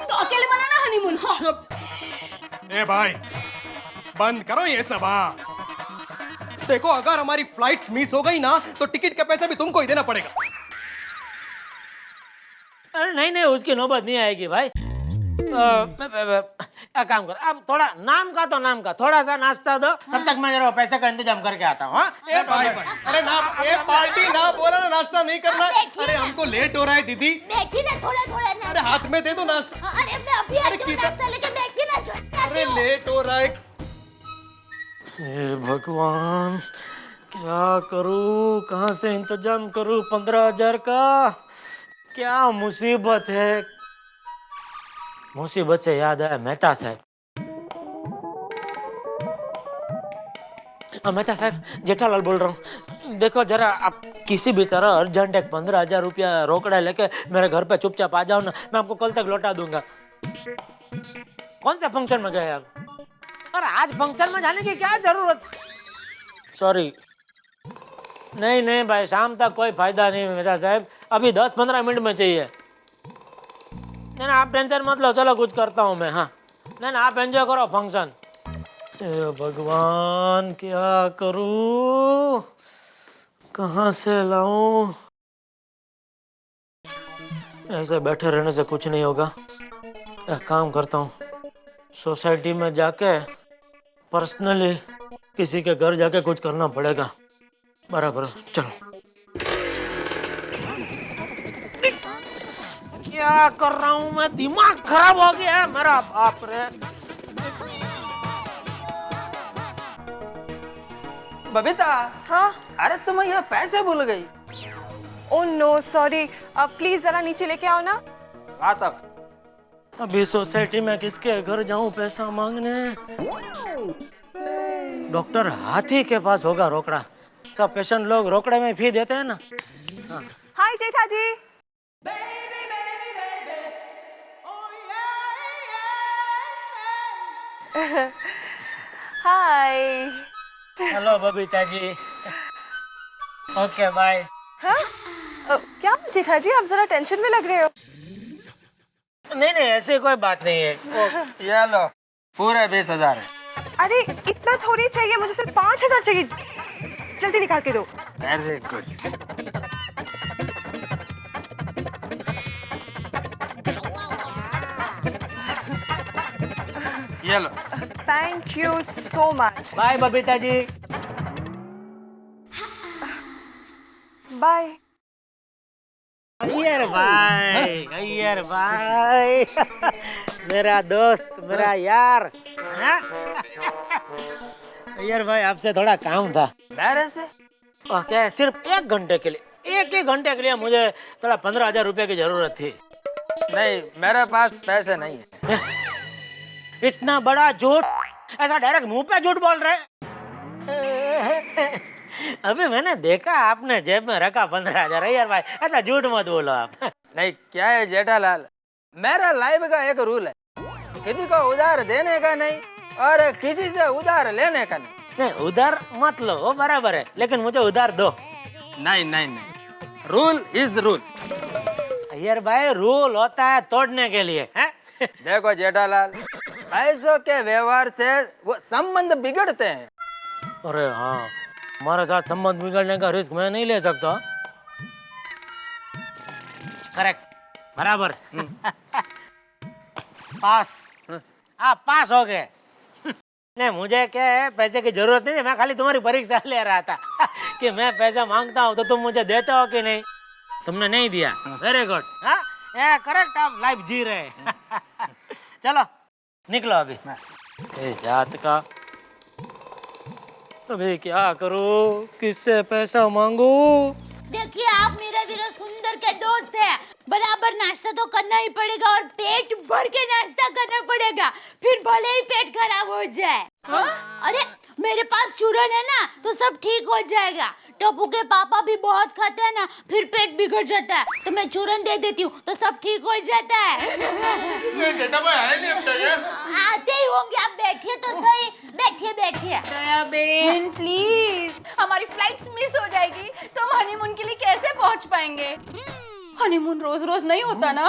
तो अकेले मनाना हनीमून। हाँ।
ए भाई बंद करो ये सब। देखो अगर हमारी फ्लाइट्स मिस हो गई ना तो टिकट का पैसा भी तुमको ही देना पड़ेगा।
अरे नहीं नहीं, उसकी नौबत नहीं आएगी भाई। एक काम कर, अब थोड़ा नाम का थोड़ा सा नाश्ता दो, तब तक मैं जरा पैसे का इंतजाम करके आता हूँ।
ए भाई अरे ना, ए पार्टी ना बोला ना नाश्ता नहीं करना। अरे हमको लेट हो रहा है दीदी।
बैठी ना, थोड़ा थोड़ा ना।
अरे हाथ में दे दो नाश्ता।
अरे मैं अभी आती हूँ, नाश्ता लेके बैठी ना।
अरे लेट हो रहा है।
हे भगवान, क्या करूं, कहाँ से इंतजाम करूं 15,000 का? क्या मुसीबत है। मुसीबत से याद आया, मेहता साहब। मेहता साहब, जेठालाल बोल रहा हूँ। देखो जरा आप किसी भी तरह अर्जेंट एक 15,000 रुपया रोकड़ा लेके मेरे घर पे चुपचाप आ जाओ ना, मैं आपको कल तक लौटा दूंगा। कौन से फंक्शन में गए आप? अरे आज फंक्शन में जाने की क्या जरूरत? सॉरी, नहीं नहीं भाई, शाम तक कोई फायदा नहीं मेहता साहब, अभी 10-15 मिनट में चाहिए। नहीं आप टेंशन मत लो, चलो कुछ करता हूँ मैं। हाँ नहीं आप एंजॉय करो फंक्शन। हे भगवान, क्या करूँ, कहाँ से लाऊं? ऐसे बैठे रहने से कुछ नहीं होगा। एक काम करता हूँ, सोसाइटी में जाके पर्सनली किसी के घर जाके कुछ करना पड़ेगा। बराबर, चलो। क्या कर रहा हूँ मैं, दिमाग खराब हो गया है मेरा, बाप रे।
बबीता।
हाँ?
अरे तुम ये पैसे भूल गई।
ओह नो सॉरी, आप प्लीज जरा नीचे लेके आओ ना।
आता।
अभी सोसाइटी में किसके घर जाऊं पैसा मांगने? डॉक्टर हाथी के पास होगा रोकड़ा, सब पेशेंट लोग रोकड़े में फी देते हैं ना।
Hi Jetha ji. Hi.
Hello Babita ji. Okay bye.
हाँ? क्या जेठा जी, आप जरा टेंशन में लग रहे हो।
नहीं नहीं, ऐसी कोई बात नहीं है।
ये लो, पूरे 20,000 है।
अरे इतना थोड़ी चाहिए, मुझे सिर्फ 5,000 चाहिए, जल्दी निकाल के दो।
Very good. ये लो।
Thank you so much.
Bye Babita ji.
Bye.
Iyer भाई, अय्यर भाई। मेरा दोस्त, मेरा यार। अय्यर भाई, आपसे थोड़ा काम था।
पैरे से?
ओके, सिर्फ 1 घंटे के लिए, एक ही घंटे के लिए मुझे थोड़ा 15,000 रुपए की जरूरत थी।
नहीं, मेरे पास पैसे नहीं है।
इतना बड़ा झूठ, ऐसा डायरेक्ट मुंह पे झूठ बोल रहे? अभी मैंने देखा आपने जेब में रखा 15,000। यार भाई ऐसा झूठ मत बोलो आप।
नहीं, क्या है जेठालाल, मेरा लाइफ का एक रूल है, किसी को उधार देने का नहीं और किसी से उधार लेने का नहीं।
नहीं, उधार मत लो, वो बराबर है, लेकिन मुझे उधार दो।
नहीं नहीं नहीं, रूल इज रूल।
यार भाई रूल होता है तोड़ने के लिए, हैं?
देखो जेठालाल, पैसों के व्यवहार से वो संबंध बिगड़ते हैं।
अरे हाँ, हमारे साथ संबंध बिगड़ने का रिस्क मैं नहीं ले सकता। करेक्ट, बराबर। पास, आप पास हो गए। नहीं, मुझे क्या है, पैसे की जरूरत नहीं है, मैं खाली तुम्हारी परीक्षा ले रहा था कि मैं पैसा मांगता हूँ तो तुम मुझे देते हो कि नहीं। तुमने नहीं दिया, वेरी गुड। हाँ, करेक्ट, आप लाइफ जी रहे। चलो निकलो अभी। ए जात का, अभी क्या करूं, किससे पैसा मांगू?
देखिए, आप मेरा वीरा सुंदर के दोस्त है, बराबर नाश्ता तो करना ही पड़ेगा और पेट भर के नाश्ता करना पड़ेगा, फिर भले ही पेट खराब हो जाए। अरे मेरे पास चूरन है ना, तो सब ठीक हो जाएगा। टप्पू के पापा भी बहुत खाते हैं ना, फिर पेट बिगड़ जाता है, तो मैं चूरन दे देती हूँ तो सब ठीक हो जाता है। आते ही होंगे, आप बैठिए तो सही, बैठिए बैठिए।
दया बेन प्लीज, हमारी फ्लाइट्स मिस हो जाएगी तो हम हनीमून के लिए कैसे पहुंच पाएंगे? हनीमून रोज रोज नहीं होता ना।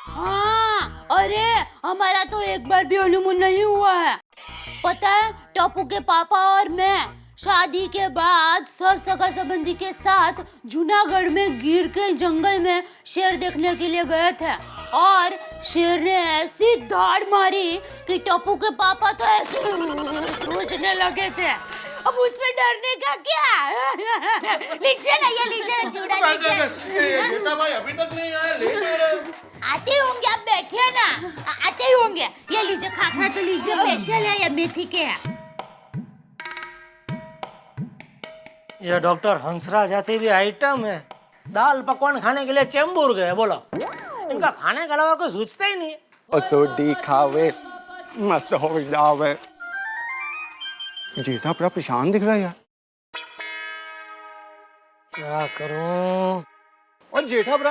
हाँ, अरे हमारा तो एक बार भी हनीमून नहीं हुआ है। पता है, टप्पू के पापा और मैं शादी के बाद सब सगा संबंधी के साथ जूनागढ़ में गिर के जंगल में शेर देखने के लिए गए थे, और शेर ने ऐसी धाड़ मारी कि टप्पू के पापा तो ऐसे सोचने लगे थे। अब उसमें डरने का क्या? लीजिए ना, ये लीजिए ना चूड़ा, लीजिए।
भाई अभी तक नहीं आया,
आते होंगे, आप बैठिए ना, आते ही होंगे। ये लीजिए, खाखरा तो लीजिए, फेशियल है या मेथी के है।
ये डॉक्टर हंसराज जाती भी आइटम है, दाल पकवान खाने के लिए चेंबूर गए। बोलो, इनका खाने के अलावा कोई सोचता ही नहीं।
सोडी खावे मस्त हो जावे। जेठा पूरा परेशान दिख रहा है यार।
क्या करूं?
और जेठा पूरा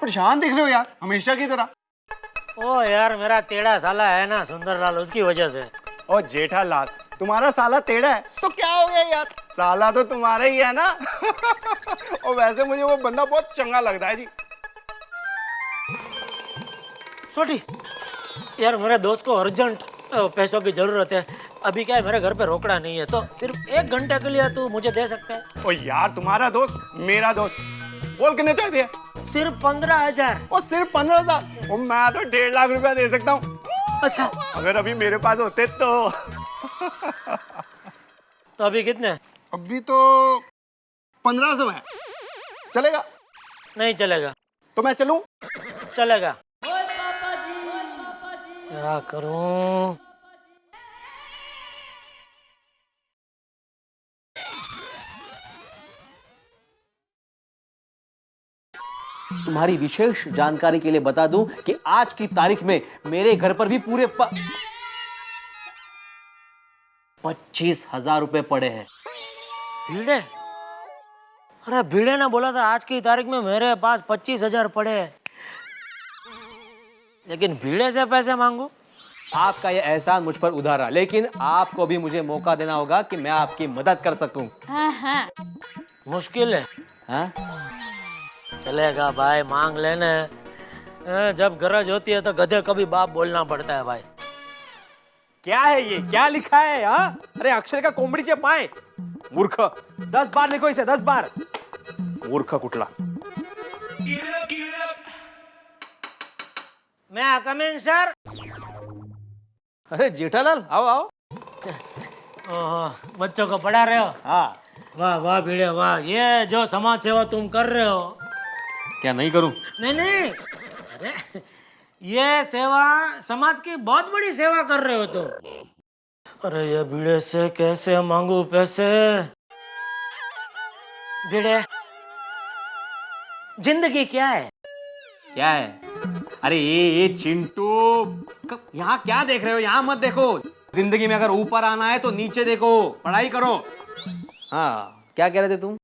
परेशान दिख रहे हो यार, हमेशा की तरह।
ओ यार, मेरा टेढ़ा साला है ना सुंदरलाल, उसकी वजह से।
और जेठालाल, तुम्हारा साला टेढ़ा है तो क्या हो गया यार, साला तो तुम्हारा ही है ना। और वैसे मुझे वो बंदा बहुत चंगा लगता है जी।
छोटी यार, मेरे दोस्त को अर्जेंट पैसों की जरूरत है। अभी क्या है, मेरे घर पे रोकड़ा नहीं है, तो सिर्फ 1 घंटे के लिए तू मुझे दे सकता है?
ओ यार, तुम्हारा दोस्त मेरा दोस्त, बोल कितने चाहिए?
सिर्फ 15,000।
और सिर्फ 15,000? और मैं तो 1.5 लाख रुपया दे सकता हूँ।
अच्छा,
अगर अभी मेरे पास होते तो।
तो अभी कितने?
अभी तो 1500 है, चलेगा?
नहीं चलेगा।
तो मैं चलूं?
चलेगा। क्या करूं?
तुम्हारी विशेष जानकारी के लिए बता दूं कि आज की तारीख में मेरे घर पर भी पूरे 25,000 रुपए पड़े हैं।
भीड़े? अरे भीड़े ने बोला था आज की तारीख में मेरे पास 25,000 पड़े हैं, लेकिन भीड़े से पैसे मांगू?
आपका ये एहसान मुझ पर उधार रहा, लेकिन आपको भी मुझे मौका देना होगा कि मैं आपकी मदद कर सकूं।
हाँ हाँ,
मुश्किल है।
हाँ?
चलेगा भाई, मांग लेने। जब गरज होती है तो गधे को भी बाप बोलना पड़ता है भाई।
क्या है ये, क्या लिखा है? हाँ, अरे अक्षर का कोंबडी चे पाय, मूर्ख। 10 बार लिखो इसे, 10 बार। मूर्ख कुठला।
मैं कम इन सर।
अरे जेठालाल, आओ आओ।
ओहो, बच्चों को पढ़ा रहे हो?
हाँ।
वाह वाह भीड़े वाह, ये जो समाज सेवा तुम कर रहे हो।
क्या नहीं करूं?
नहीं नहीं, अरे ये सेवा समाज की बहुत बड़ी सेवा कर रहे हो तुम। अरे ये भीड़े से कैसे मांगू पैसे? भीड़े, जिंदगी क्या है?
क्या है? अरे ये चिंटू, यहाँ क्या देख रहे हो? यहाँ मत देखो। जिंदगी में अगर ऊपर आना है तो नीचे देखो, पढ़ाई करो। हाँ, क्या कह रहे थे तुम?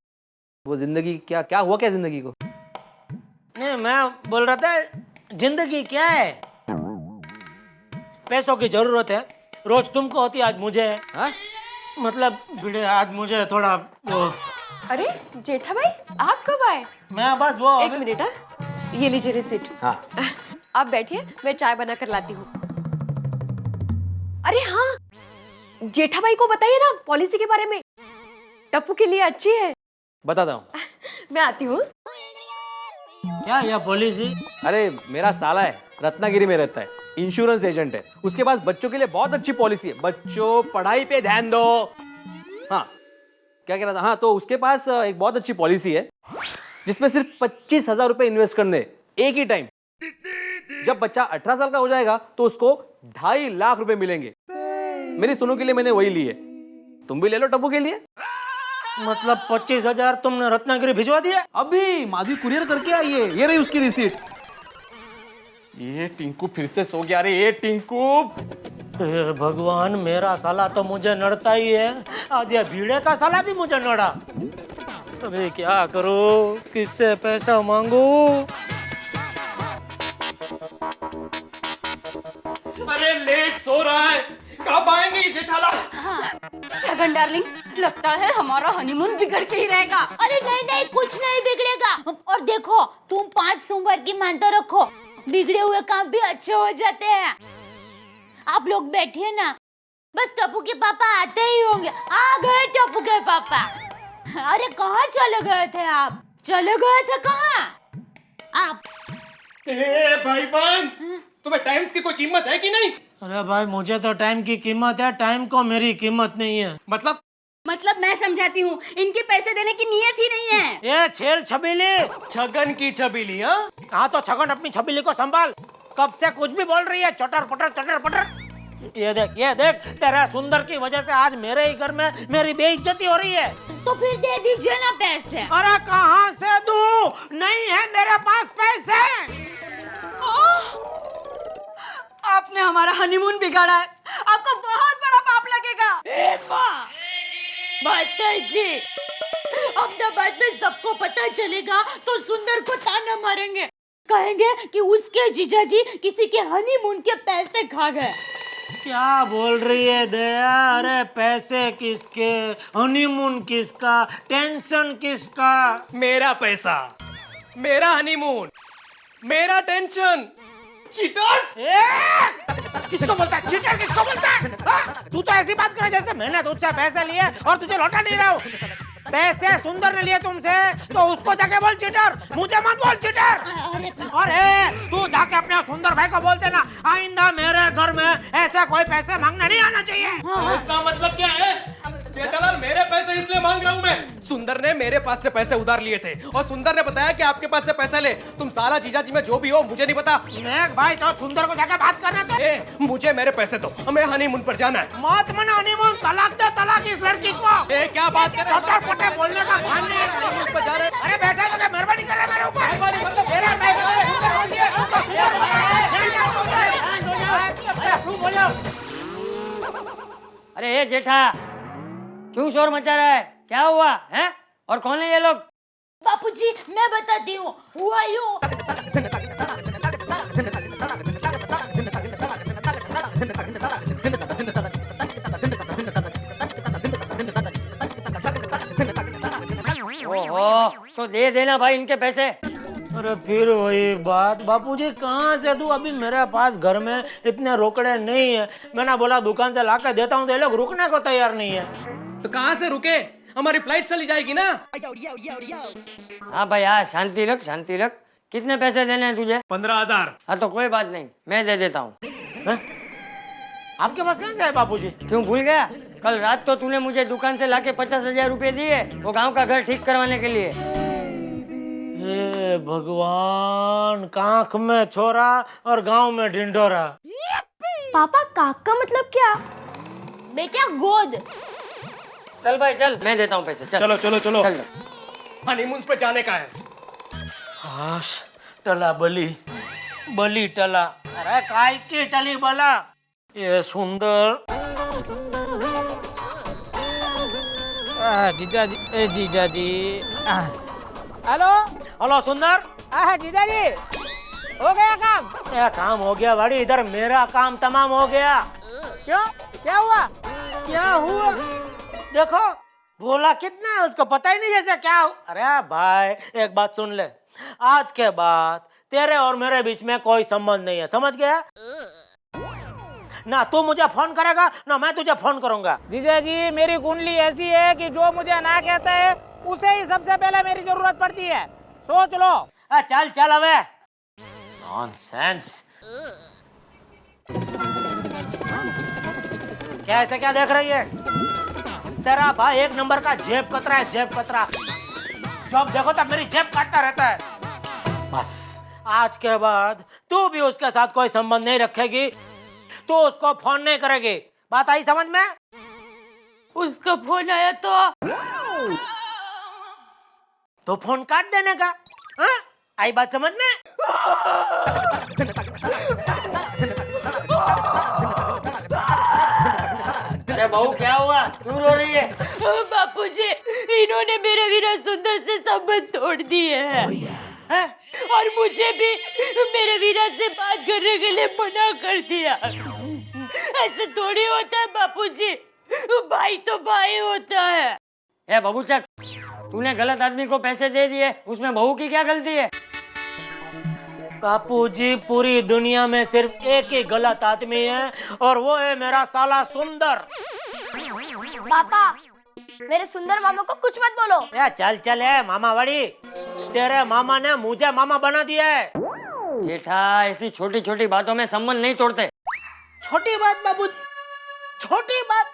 वो जिंदगी क्या क्या हुआ क्या जिंदगी को?
नहीं, मैं बोल रहा था जिंदगी क्या है? पैसों की जरूरत है, रोज तुमको होती, आज मुझे है।
हाँ?
मतलब भिड़े, आज मुझे थोड़ा वो।
अरे जेठा भाई, आप कब आए?
मैं बस वो
एक मिनट, ये लीजिए रिसीट।
हाँ।
आप बैठिए, मैं चाय बना कर लाती हूँ। अरे हाँ, जेठा भाई को बताइए ना पॉलिसी के बारे में, टप्पू के लिए अच्छी है।
बताता हूँ।
मैं आती हूँ।
क्या यह पॉलिसी?
अरे मेरा साला है, रत्नागिरी में रहता है, इंश्योरेंस एजेंट है। उसके पास बच्चों के लिए बहुत अच्छी पॉलिसी है। बच्चों, पढ़ाई पे ध्यान दो। हाँ, क्या कह रहा था? हाँ, तो उसके पास एक बहुत अच्छी पॉलिसी है जिसमें सिर्फ 25,000 रुपए इन्वेस्ट करने एक ही टाइम। जब बच्चा 18 साल का हो जाएगा तो उसको 2.5 लाख रुपए मिलेंगे। मेरी सोनू के लिए मैंने वही ली है, तुम भी ले लो टप्पू के लिए।
मतलब 25,000 तुमने रत्नागिरी भिजवा दिया?
अभी माधवी कुरियर करके आई है, ये रही उसकी रिसीट। ये टिंकू फिर से सो गया रे, ये टिंकू।
हे भगवान, मेरा साला तो मुझे नड़ता ही है, आज ये भीड़े का साला भी मुझे नड़ा। अबे क्या करूं, किससे पैसा मांगू?
अरे लेट सो रहा है, कब आएंगे ये जेठालाल?
छगन डार्लिंग, लगता है हमारा हनीमून बिगड़ के ही रहेगा।
अरे नहीं नहीं, कुछ नहीं बिगड़ेगा। और देखो, तुम 5 सोमवार की मानता रखो, बिगड़े हुए काम भी अच्छे हो जाते हैं। आप लोग बैठिए ना, बस टप्पू के पापा आते ही होंगे। आ गए टप्पू के पापा। अरे कहाँ चले गए थे आप? चले गए थे कहाँ आप?
ए भाईबान, तुम्हें टाइम्स की कोई कीमत है कि नहीं?
अरे भाई, मुझे तो टाइम की कीमत है, टाइम को मेरी कीमत नहीं है।
मतलब मैं समझाती हूँ, इनके पैसे देने की नीयत ही नहीं है।
ये छेल छबीली,
छगन की छबीली। हाँ,
हाँ तो छगन अपनी छबीली को संभाल। कब से कुछ भी बोल रही है, चटर पटर चटर पटर। ये देख, तेरा सुंदर की वजह से आज मेरे ही घर में मेरी बेइज्जती हो रही है।
तो फिर दे दीजिए ना पैसे।
अरे कहाँ से दूं? नहीं है मेरे पास पैसे।
आपने हमारा हनीमून बिगाड़ा है, आपको बहुत बड़ा पाप लगेगा।
माता जी, अहमदाबाद में सबको पता चलेगा तो सुंदर को ताना मारेंगे, कहेंगे कि उसके जीजाजी किसी के हनीमून के पैसे खा गए।
क्या बोल रही है दया? अरे पैसे किसके, हनीमून किसका, टेंशन किसका?
मेरा पैसा, मेरा हनीमून, मेरा टेंशन। चीटर्स!
किसको बोलता है चीटर? किसको बोलता है? हाँ? तू तो ऐसी बात करे जैसे मैंने तुझसे पैसे लिए और तुझे लौटा नहीं रहा हूँ। पैसे सुंदर ने लिए तुमसे तो उसको जाके बोल चीटर, मुझे मत बोल चीटर। अरे तू जाके अपने सुंदर भाई को बोल देना, आइंदा मेरे घर में ऐसे कोई पैसे मांगने नहीं आना चाहिए।
इसका मतलब क्या है? जेठालाल, मेरे पैसे इसलिए मांग रहा हूँ मैं। सुंदर ने मेरे पास से पैसे उधार लिए थे और सुंदर ने बताया कि आपके पास से पैसे ले। तुम साला जीजाजी में जो भी हो, मुझे नहीं पता।
नेक भाई, तो सुंदर को जाके बात करना तो।
मुझे मेरे पैसे दो, हमें हनीमून पर जाना है।
मत मना हनीमून, तलाक दे तलाक इस लड़की को।
क्या बात कर रहे हो?
पटे बोलने का भान नहीं है।
हनीमून पर जा रहे हैं।
अरे बेटा, तो मेहरबानी कर रहा है मेरे ऊपर।
मेहरबानी मतलब
मेरा पैसा सुंदर हो गया।
अरे ये जेठा, क्यों शोर मचा रहा है? क्या हुआ है? और कौन है ये लोग?
बापूजी, मैं बताती हूँ, हुआ यूं।
ओहो, तो दे देना भाई इनके पैसे।
अरे फिर वही बात, बापूजी कहाँ से दूं? अभी मेरे पास घर में इतने रोकड़े नहीं है। मैंने बोला दुकान से लाकर देता हूँ तो ये लोग रुकने को तैयार नहीं है।
तो कहाँ से रुके? हमारी फ्लाइट चली जाएगी ना।
हाँ भाई, हाँ, शांति रख, शांति रख। कितने पैसे देने हैं तुझे?
15,000।
हाँ तो कोई बात नहीं, मैं दे देता हूँ।
आपके पास कहाँ से है बापूजी?
क्यों भूल गया? कल रात तो तूने मुझे दुकान से लाके 50,000 रुपए दिए, वो गांव का घर ठीक करवाने के लिए।
हे भगवान, कांख में छोरा और गांव में ढिंढोरा।
पापा, काक का मतलब क्या?
बेटा गोद।
चल भाई चल, मैं देता हूँ पैसे। चल
चलो चलो चलो,
चल।
हनीमून पे जाने का है।
हाश टला बली बली टला अरे काय की टली बला ये सुंदर
जीजा जी ए जीजा जी हेलो
हेलो सुंदर
जीजा जी हो गया काम?
ये काम हो गया बड़ी इधर मेरा काम तमाम हो गया
क्यों क्या हुआ?
क्या हुआ देखो बोला कितना है उसको पता ही नहीं जैसे क्या अरे भाई एक बात सुन ले आज के बाद तेरे और मेरे बीच में कोई संबंध नहीं है समझ गया ना तू मुझे फोन करेगा ना मैं तुझे फोन करूंगा
जीजा जी मेरी कुंडली ऐसी है कि जो मुझे ना कहता है उसे ही सबसे पहले मेरी जरूरत पड़ती है सोच लो
चल चल अबे नॉनसेंस क्या ऐसे क्या देख रही है तेरा भाई एक नंबर का जेब कतरा है जेब कतरा जब देखो तब मेरी जेब काटता रहता है बस आज के बाद तू भी उसके साथ कोई संबंध नहीं रखेगी तू उसको फोन नहीं करेगी बात आई समझ में
उसका फोन आया
तो फोन काट देने का हाँ? आई बात समझ में
अरे बहू क्या हुआ क्यों रो रही है?
बापूजी इन्होंने मेरे वीरा सुंदर से संबंध तोड़ दिए हैं और मुझे भी मेरे वीरा से बात करने के लिए मना कर दिया ऐसे थोड़ी होता है बापूजी भाई तो भाई होता है
ए बाबूचक तूने गलत आदमी को पैसे दे दिए उसमें बहू की क्या गलती है?
बापूजी पूरी दुनिया में सिर्फ एक ही गलत आदमी है और वो है मेरा साला सुंदर
पापा मेरे सुंदर मामा को कुछ मत बोलो
या चल चल है मामा बड़ी तेरे मामा ने मुझे मामा बना दिया है
जेठा ऐसी छोटी छोटी बातों में संबंध नहीं तोड़ते
छोटी बात बापूजी छोटी बात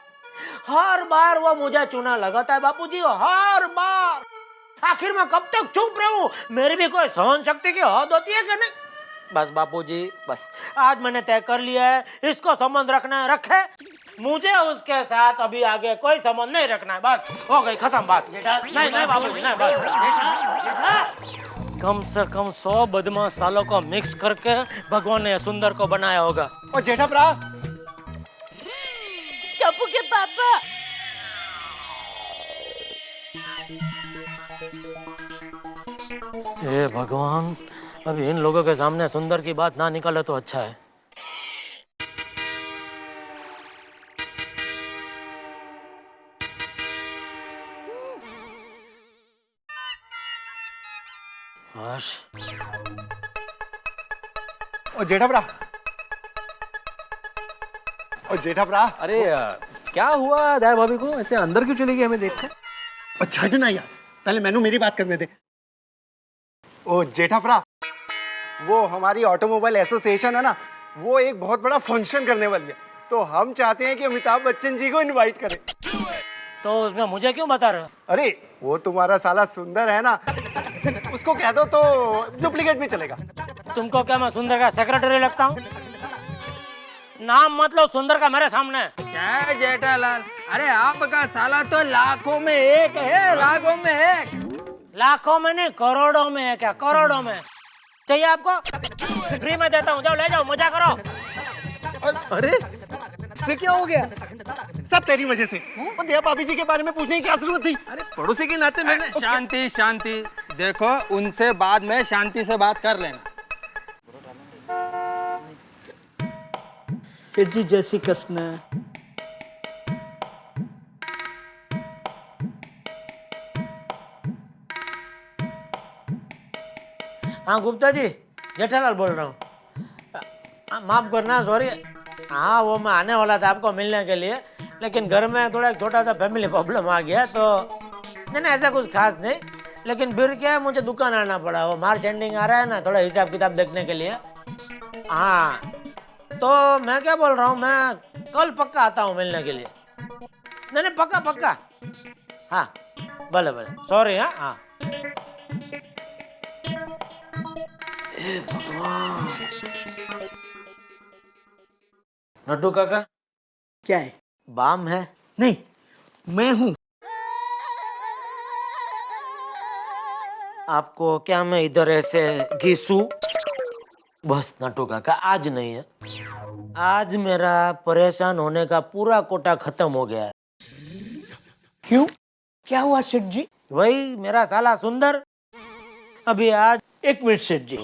हर बार वो मुझे चूना लगाता है बापूजी हर बार आखिर मैं कब तक चुप रहूं मेरी भी कोई सहन शक्ति की हद होती है कि नहीं बस बापूजी बस आज मैंने तय कर लिया है इसको संबंध रखना है रखे मुझे उसके साथ अभी आगे कोई संबंध नहीं रखना है बस हो गई खत्म बात
जेठा
नहीं नहीं बापूजी नहीं बस
जेठा
कम से कम 100 बदमाश सालों को मिक्स करके भगवान ने सुंदर को बनाया होगा
और जेठा भरा
टप्पू के पापा
हे भगवान अभी इन लोगों के सामने सुंदर की बात ना निकले तो अच्छा है आश
और जेठा भरा और जेठा भरा
अरे क्या हुआ दाई भाभी को ऐसे अंदर क्यों चली गई हमें देखकर
और छट ना यार पहले मैनू मेरी बात करने दे ओ जेठा भरा वो हमारी ऑटोमोबाइल एसोसिएशन है ना वो एक बहुत बड़ा फंक्शन करने वाली है तो हम चाहते हैं कि अमिताभ बच्चन जी को इनवाइट करें
तो उसमें मुझे क्यों बता रहे हो
अरे वो तुम्हारा साला सुंदर है ना उसको कह दो तो डुप्लीकेट भी चलेगा
तुमको क्या मैं सुंदर का सेक्रेटरी लगता हूँ नाम मतलब सुंदर का मेरे सामने
क्या जेठालाल अरे आपका साला तो लाखों में एक है लाखों में एक
लाखों में नहीं करोड़ों में है क्या करोड़ों में चाहिए आपको फ्री में देता हूँ जाओ ले जाओ मजा करो
अरे से क्या हो गया सब तेरी वजह से और दिया भाभी जी के बारे में पूछने की क्या जरूरत थी
अरे पड़ोसी के नाते मैंने
शांति शांति देखो उनसे बाद में शांति से बात कर लेना
जी जैसी कसना हाँ गुप्ता जी जेठालाल बोल रहा हूँ माफ करना सॉरी हाँ वो मैं आने वाला था आपको मिलने के लिए लेकिन घर में थोड़ा एक छोटा सा फैमिली प्रॉब्लम आ गया तो नहीं नहीं ऐसा कुछ खास नहीं लेकिन फिर क्या है मुझे दुकान आना पड़ा वो मार्च एंडिंग आ रहा है ना थोड़ा हिसाब किताब देखने के लिए हाँ तो मैं क्या बोल रहा हूँ मैं कल पक्का आता हूँ मिलने के लिए नहीं नहीं पक्का पक्का हाँ भले भले सॉरी हाँ हाँ भगवान नड्डू काका
क्या है?
बाम है
नहीं मैं हूँ
आपको क्या मैं इधर ऐसे घिसू? बस नटू काका, आज नहीं है। आज मेरा परेशान होने का पूरा कोटा खत्म हो गया है।
क्यों, क्या हुआ सेठ जी?
वही मेरा साला सुंदर अभी आज।
एक मिनट सेठ जी,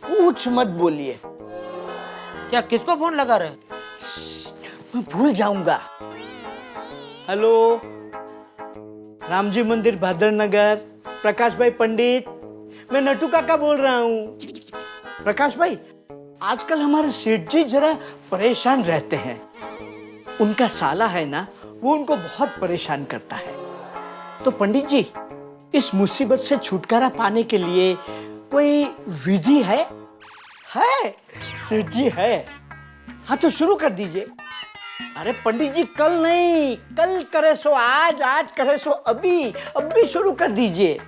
कुछ मत बोलिए।
क्या किसको फोन लगा रहे?
मैं भूल जाऊंगा। हेलो, रामजी मंदिर भादर नगर, प्रकाश भाई पंडित, मैं नटू काका बोल रहा हूँ। प्रकाश भाई, आजकल हमारे सेठ जी जरा परेशान रहते हैं। उनका साला है ना, वो उनको बहुत परेशान करता है। तो पंडित जी, इस मुसीबत से छुटकारा पाने के लिए कोई विधि है? है सेठ जी, है। हाँ तो शुरू कर दीजिए। अरे पंडित जी, कल नहीं, कल करे सो आज, आज करे सो अभी, अभी शुरू कर दीजिए।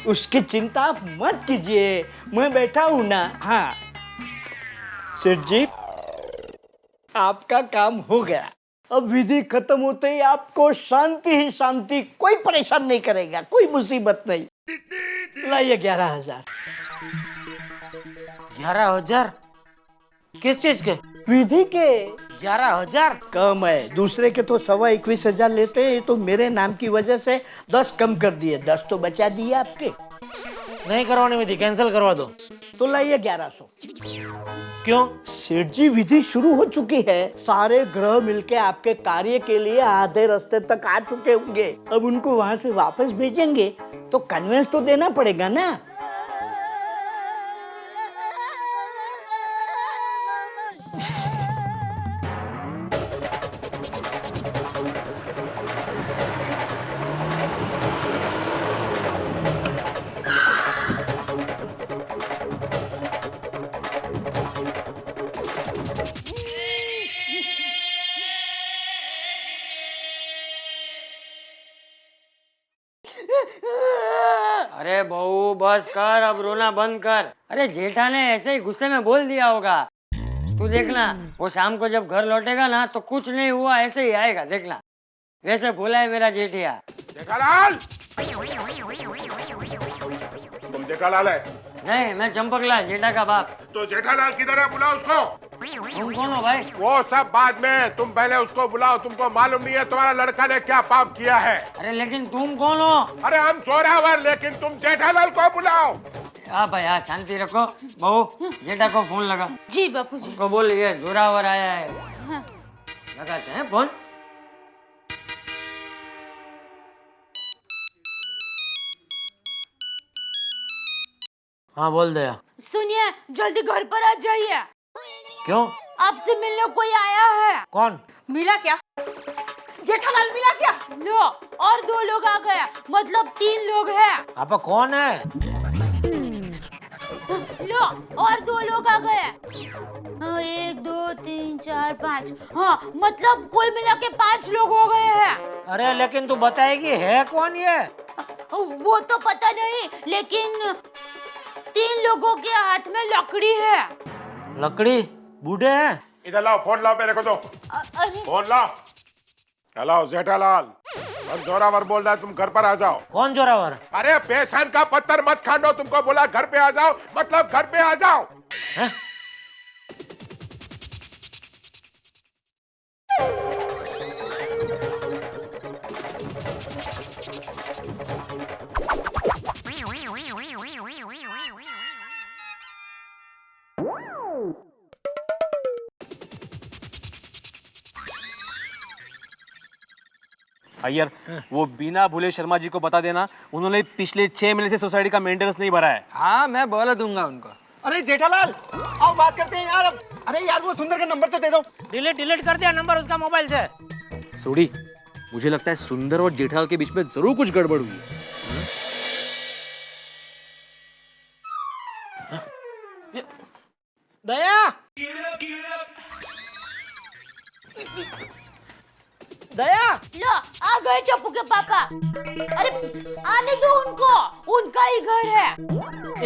उसकी चिंता आप मत कीजिए, मैं बैठा हूं ना। हाँ सेठ जी, आपका काम हो गया। अब विधि खत्म होते ही आपको शांति ही शांति, कोई परेशान नहीं करेगा, कोई मुसीबत नहीं। लाइए 11,000।
11,000? किस चीज के?
विधि के।
11,000
कम है, दूसरे के तो 21,000 लेते हैं, तो मेरे नाम की वजह से 10 कम कर दिए, 10 तो बचा दिए आपके।
नहीं करवानी विधि, कैंसिल करवा दो।
तो लाइए 1100।
क्यों?
सेठ जी, विधि शुरू हो चुकी है। सारे ग्रह मिलके आपके कार्य के लिए आधे रास्ते तक आ चुके होंगे। अब उनको वहां से वापस भेजेंगे तो कन्वेंस तो देना पड़ेगा ना।
अरे बहू बस कर, अब रोना बंद कर। अरे जेठा ने ऐसे ही गुस्से में बोल दिया होगा। तू देखना, वो शाम को जब घर लौटेगा ना तो कुछ नहीं हुआ ऐसे ही आएगा, देखना। वैसे बोला है मेरा जेठिया।
जेठालाल, तुम जेठालाल है?
नहीं, मैं चंपकलाल, जेठा का बाप।
तो जेठालाल किधर है? बुलाओ उसको।
तुम कौन हो भाई?
वो सब बाद में, तुम पहले उसको बुलाओ। तुमको मालूम नहीं है तुम्हारा लड़का ने क्या पाप किया है?
अरे लेकिन तुम कौन हो?
अरे हम जोरावर, लेकिन तुम जेठालाल को बुलाओ।
हाँ भाई, हाँ शांति रखो। बहू, जेठा को फोन लगा।
जी बापूजी।
उनको बोल ये जोरावर आया है।
हाँ।
लगाते हैं फोन।
हाँ बोल दया।
सुनिए, जल्दी घर पर आ जाइए।
क्यों?
आपसे मिलने कोई आया है।
कौन?
मिला क्या? जेठालाल मिला क्या?
लो, और 2 लोग आ गए, मतलब 3 लोग हैं।
आपा कौन है?
लो, और 2 लोग आ गए। 1 2 3 4 5, हाँ मतलब कुल मिला के 5 लोग हो गए हैं।
अरे लेकिन तू बताएगी है कौन ये?
वो तो पता नहीं, लेकिन 3 लोगों के हाथ में लकड़ी है।
लकड़ी? बूढ़े हैं?
इधर लाओ, फोन लाओ मेरे को दो। फोन लाओ। हेलो जेठालाल, हम जोरावर बोल रहा है, तुम घर पर आ जाओ।
कौन जोरावर?
अरे पेशान का पत्थर मत खानो, तुमको बोला घर पे आ जाओ, मतलब घर पे आ जाओ।
है?
अय्यर, वो बिना भूले शर्मा जी को बता देना, उन्होंने पिछले 6 महीने से सोसाइटी का मेंटेनेंस नहीं भरा है।
हाँ, मैं बोला दूंगा उनको।
अरे जेठालाल, आओ बात करते हैं यार। अरे यार, वो सुंदर का नंबर तो दे दो।
डिलीट कर दिया नंबर उसका मोबाइल से।
सोडी, मुझे लगता है सुंदर और जेठालाल के बीच में जरूर कुछ गड़बड़ हुई है।
दया, दया।
लो, आ गए चप्पू के पापा। अरे आने दो उनको, उनका ही घर है।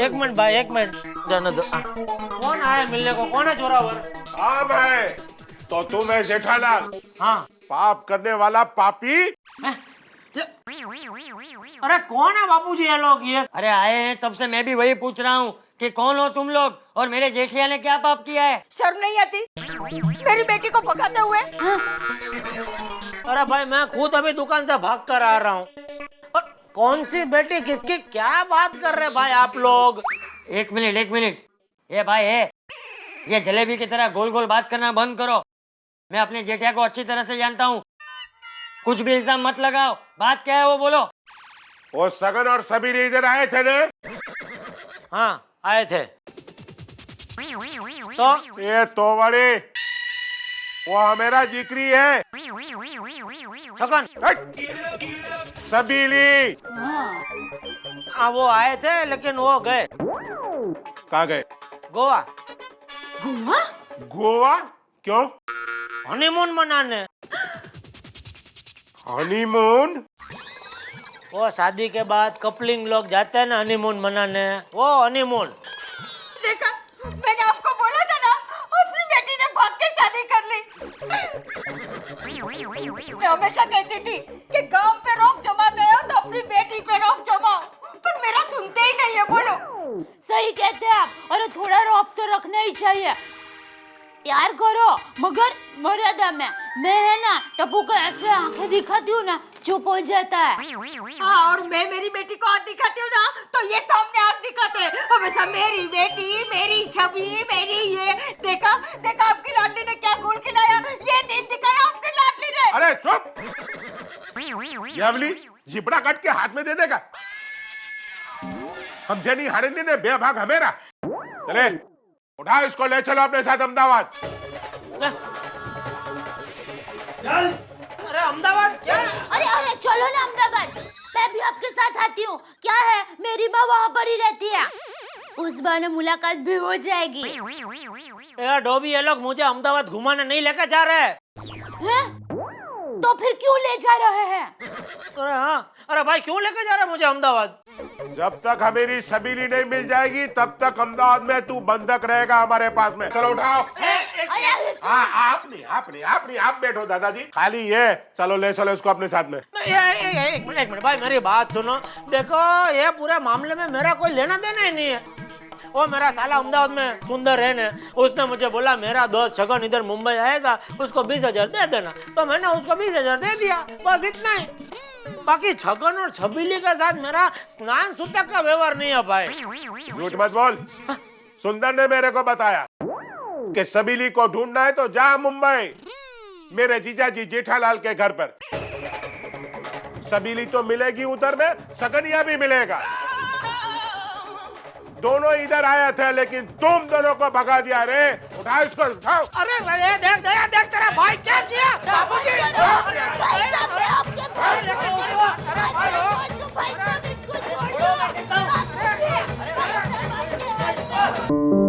एक मिनट भाई, एक मिनट जाने दो। कौन आया मिलने को? कौन है जोरावर?
हाँ मैं तो तुम है जेठालाल।
हाँ।
पाप करने वाला पापी।
अरे कौन है बापूजी ये लोग? ये
अरे आए हैं तब से मैं भी वही पूछ रहा हूँ कि कौन हो तुम लोग और मेरे जेठिया ने क्या पाप किया है?
शर्म नहीं आती मेरी बेटी को भगाते हुए?
अरे भाई मैं खुद अभी दुकान से भाग कर आ रहा हूँ। कौन सी बेटी किसकी, क्या बात कर रहे भाई आप लोग?
एक मिनट ये भाई है, ये जलेबी की तरह गोल गोल बात करना बंद करो। मैं अपने जेठिया को अच्छी तरह से जानता हूँ, कुछ भी इल्जाम मत लगाओ। बात क्या है वो बोलो।
वो सगन और सबीर इधर आए थे ने?
हाँ आए थे। तो
ये तोवड़ी वो मेरा जिक्री है।
छगन
सबीली
हाँ वो आए थे लेकिन वो गए।
कहाँ गए?
गोवा।
गोवा क्यों?
हनीमून मनाने।
हनीमून?
वो शादी के बाद कपलिंग लोग जाते हैं ना हनीमून मनाने, वो हनीमून।
देखा, मैंने आपको बोला था ना, अपनी बेटी ने भाग के शादी कर ली। मैं हमेशा कहती थी कि गांव पे रौब जमाते हो तो अपनी बेटी पे रौब जमाओ, पर मेरा सुनते ही नहीं है। बोलो।
सही कहते हैं आप। और थोड़ा रौब तो रखना ही चाहिए। प्यार करो मगर मर्यादा में। मैं है ना टप्पू को ऐसे आंखें दिखाती हूँ ना, चुप हो जाता है।
हाँ, और मैं मेरी बेटी को आँख दिखाती हूँ ना तो ये सामने आँख दिखाते हैं। हमेशा मेरी बेटी, मेरी छवि, मेरी ये। देखा आपकी लाडली ने क्या गुण खिलाया, ये दिन दिखाया आपकी लाडली ने।
अरे चुप! ये अवली जिपड़ा कट के हाथ में दे देगा। हम जनी हरिंडी ने बेभाग हमेरा। चले उठा इसको, ले चलो अपने साथ अहमदाबाद।
अरे अहमदाबाद क्या?
अरे चलो ना अहमदाबाद, मैं भी आपके साथ आती हूँ। क्या है, मेरी माँ वहाँ पर ही रहती है, उस बहाने मुलाकात भी हो जाएगी।
यार डोबी, ये लोग मुझे अहमदाबाद घुमाने नहीं लेकर जा रहे
हैं? तो फिर क्यों ले जा रहे हैं?
अरे हाँ, अरे भाई क्यों लेकर जा रहे हैं मुझे अहमदाबाद?
जब तक हमेरी सबीली नहीं मिल जाएगी तब तक अहमदाबाद में तू बंधक रहेगा हमारे पास में। चलो उठाओ। हाँ आप बैठो दादाजी। खाली ये चलो, ले चलो इसको अपने साथ में।
एक मिनट भाई, मेरी बात सुनो। देखो ये पूरे मामले में मेरा कोई लेना देना ही नहीं है। वो मेरा साला अहमदाबाद में सुंदर है ना, उसने मुझे बोला मेरा दोस्त छगन इधर मुंबई आएगा, उसको 20,000 दे देना। तो मैंने उसको 20,000 दे दिया, बस इतना ही। बाकी छगन और छबीली के साथ मेरा स्नान सूतक का व्यवहार नहीं है भाई।
झूठ मत बोल। सुंदर ने मेरे को बताया कि सबीली को ढूंढना है तो जा मुंबई मेरे जीजा जी जेठालाल के घर पर। सबीली तो मिलेगी उधर में, सकनिया भी मिलेगा। दोनों इधर आए थे लेकिन तुम दोनों को भगा दिया रे। उठाओ इसको, उठाओ।
अरे देख तेरा भाई क्या किया। बाबूजी
भाई